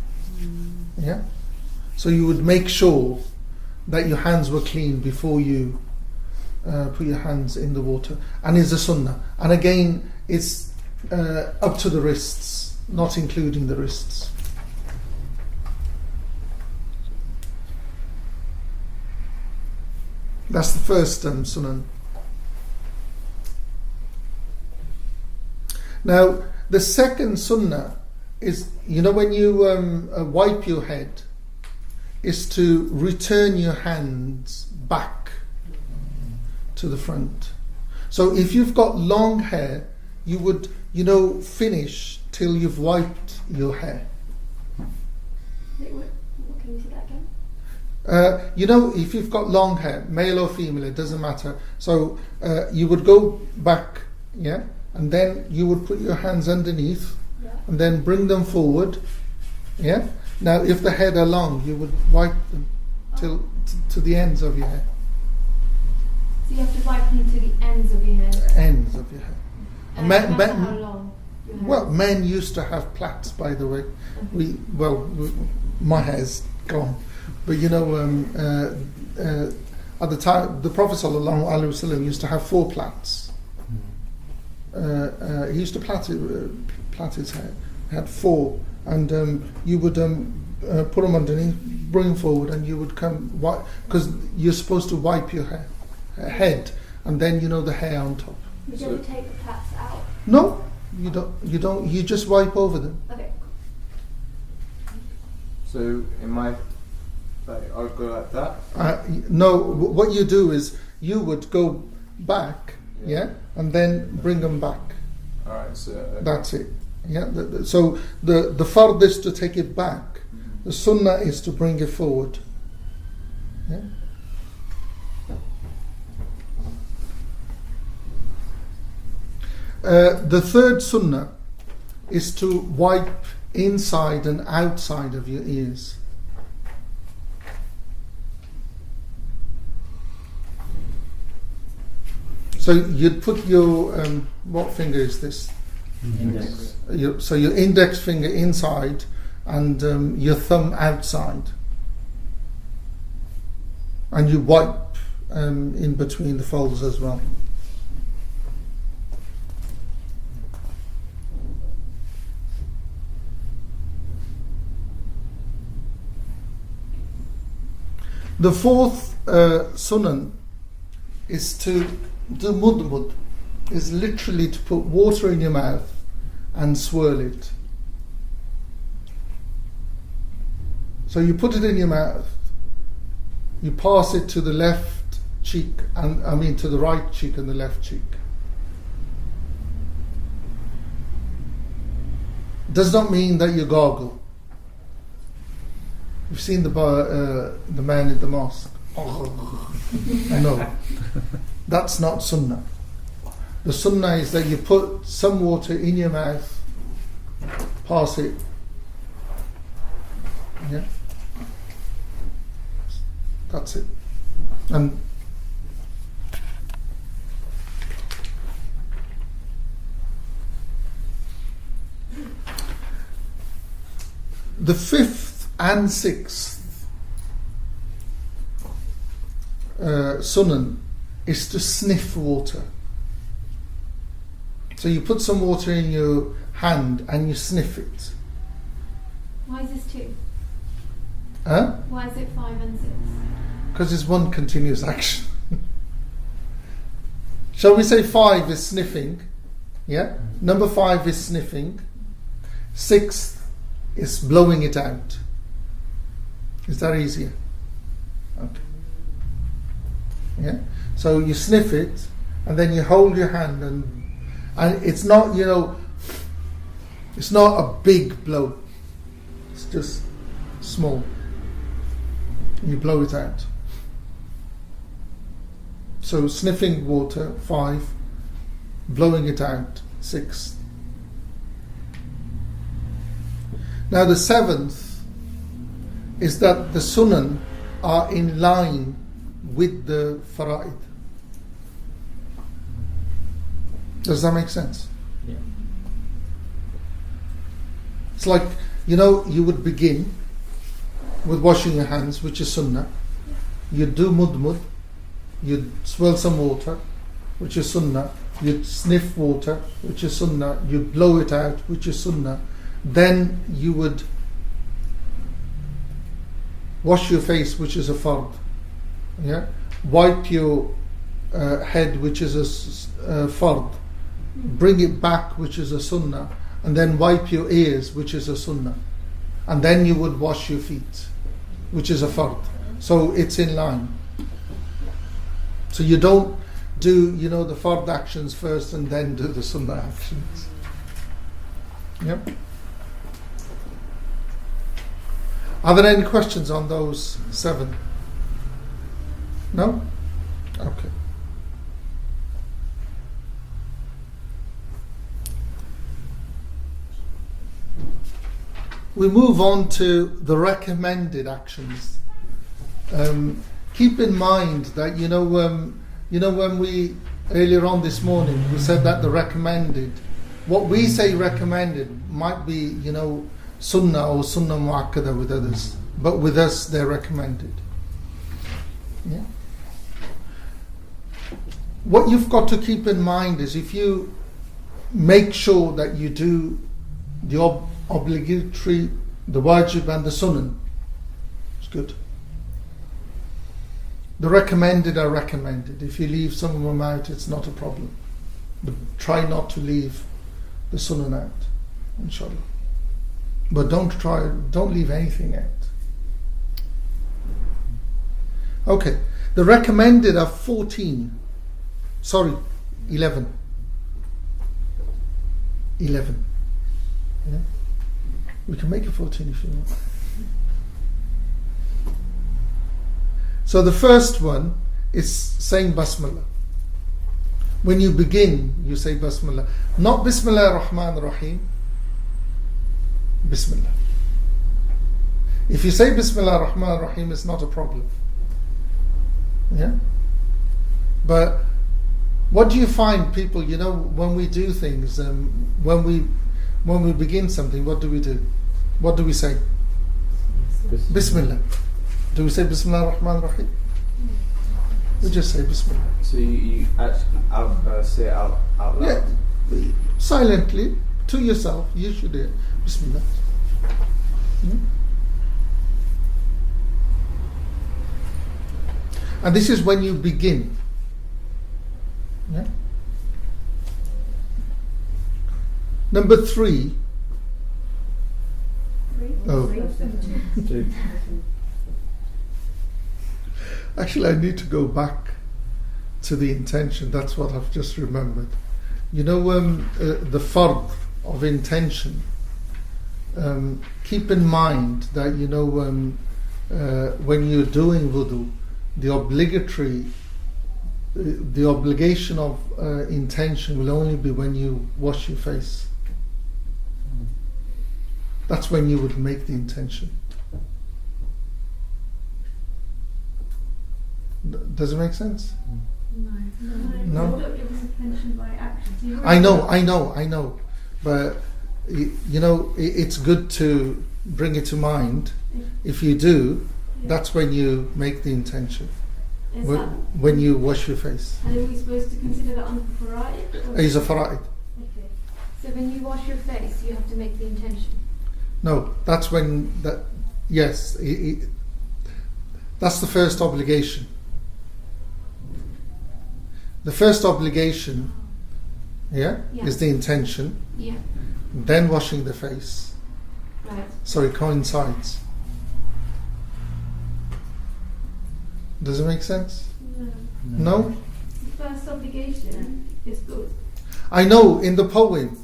Yeah. So you would make sure that your hands were clean before you put your hands in the water, and it's a sunnah. And again, it's up to the wrists, not including the wrists. That's the first sunnah. Now, the second sunnah is, when you wipe your head, is to return your hands back to the front. So if you've got long hair, you would, finish till you've wiped your hair. Wait, what can you say that again? If you've got long hair, male or female, it doesn't matter. So you would go back, yeah, and then you would put your hands underneath, Yeah. and then bring them forward, yeah. Now, if the head are long, you would wipe them till to the ends of your hair. So you have to wipe them to the ends of your hair. Ends of your hair. And Men- no matter men- how long your hair Well, is. men used to have plaits, by the way. My hair's gone, but at the time, the Prophet ﷺ used to have 4 plaits. He used to plait his hair. He had 4, and you would put them underneath, bring forward, and you would come because you're supposed to wipe your head, and then the hair on top. Would you ever take the plaits out? No, you don't. You don't. You just wipe over them. Okay. So in my, I would go like that. No, what you do is you would go back, yeah, and then bring them back. All right. So That's it. Yeah. So the fard is to take it back. The sunnah is to bring it forward. Yeah. The third sunnah is to wipe inside and outside of your ears. So you'd put your what finger is this? Index. So your index finger inside and your thumb outside, and you wipe in between the folds as well. The fourth sunan is to do mudmud, is literally to put water in your mouth and swirl it. So you put it in your mouth, you pass it to the left cheek, and I mean to the right cheek and the left cheek. Does not mean that you gargle. You've seen the man in the mosque. No, that's not sunnah. The sunnah is that you put some water in your mouth, pass it. Yeah, that's it. And the 5th and 6th sunan is to sniff water. So you put some water in your hand and you sniff it. Why is this 2? Huh? Why is it 5 and 6? Because it's one continuous action. Shall we say 5 is sniffing? Yeah? Number 5 is sniffing. 6th is blowing it out. Is that easier? Okay. Yeah? So you sniff it and then you hold your hand and it's not, it's not a big blow. It's just small. You blow it out. So sniffing water, 5. Blowing it out, 6. Now the 7th is that the sunan are in line with the fara'id. Does that make sense? Yeah. It's like, you would begin with washing your hands, which is sunnah. You'd do mudmud, you'd swirl some water, which is sunnah. You'd sniff water, which is sunnah. You'd blow it out, which is sunnah. Then you would wash your face, which is a fard. Yeah? Wipe your head, which is a fard. Bring it back, which is a sunnah. And then wipe your ears, which is a sunnah. And then you would wash your feet, which is a fard. So it's in line. So you don't do, the fard actions first and then do the sunnah actions. Yep. Are there any questions on those 7? No? Okay. We move on to the recommended actions. Keep in mind that when we earlier on this morning we said that the recommended, what we say recommended might be sunnah or sunnah mu'akkada with others, but with us they're recommended. Yeah. What you've got to keep in mind is if you make sure that you do the obligatory, the wajib and the sunan, it's good. The recommended are recommended. If you leave some of them out, it's not a problem. But try not to leave the sunan out, inshallah. But don't leave anything out. Okay, the recommended are 11. 11. Yeah? We can make it 14 if you want. So the first one is saying Basmala. When you begin, you say Basmala. Not Bismillah ar-Rahman ar-Rahim. Bismillah. If you say Bismillah ar-Rahman ar-Rahim, it's not a problem. Yeah? But what do you find people, when we do things, when we begin something, what do we do? What do we say? Bismillah. Do we say Bismillah ar-Rahman ar-Rahim? We just say Bismillah. So you actually say it out loud? Yeah. Silently, to yourself, you should do it. Bismillah. Yeah. And this is when you begin. Yeah. Number 3. Oh. Actually, I need to go back to the intention. That's what I've just remembered. You know, the fard of intention. Keep in mind that, you know, when you're doing wudu, the obligation of intention will only be when you wash your face. That's when you would make the intention. Does it make sense? No? It was intention by action. I know. But, you know, it's good to bring it to mind. If you do, that's when you make the intention. When you wash your face. And are we supposed to consider that on fara'id? It's a fara'id. Okay. So when you wash your face, you have to make the intention? No, that's when yes, that's the first obligation. The first obligation, is the intention. Yeah. Then washing the face. Right. So it coincides. Does it make sense? No? The first obligation is good. I know, in the poem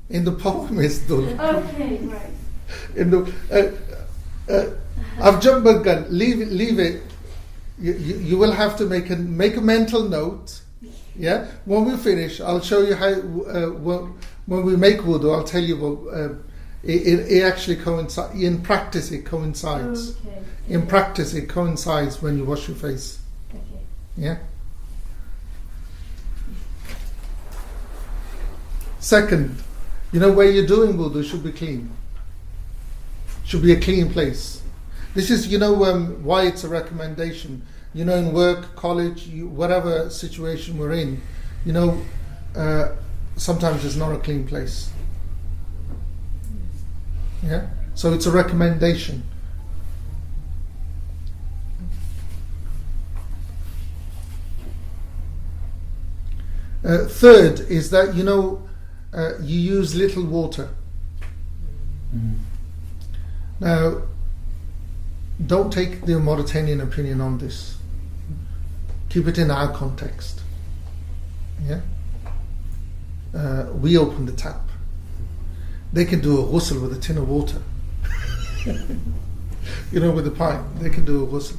it's dul. Okay, right. In the I've jumped the gun. Leave it. You will have to make a mental note. Yeah. When we finish, I'll show you how. When we make wudu, I'll tell you what. It actually coincides. In practice, it coincides. Okay. In practice, it coincides when you wash your face. Okay. Yeah. Second, you know, where you're doing wudu should be clean. Should be a clean place. This is, you know, why it's a recommendation. You know, in work, college, whatever situation we're in, you know, sometimes it's not a clean place. Yeah. So it's a recommendation. Third is that, you know, you use little water. Now, don't take the Mauritanian opinion on this. Keep it in our context. Yeah. We open the tap. They can do a ghusl with a tin of water. You know, with a pint. They can do a ghusl.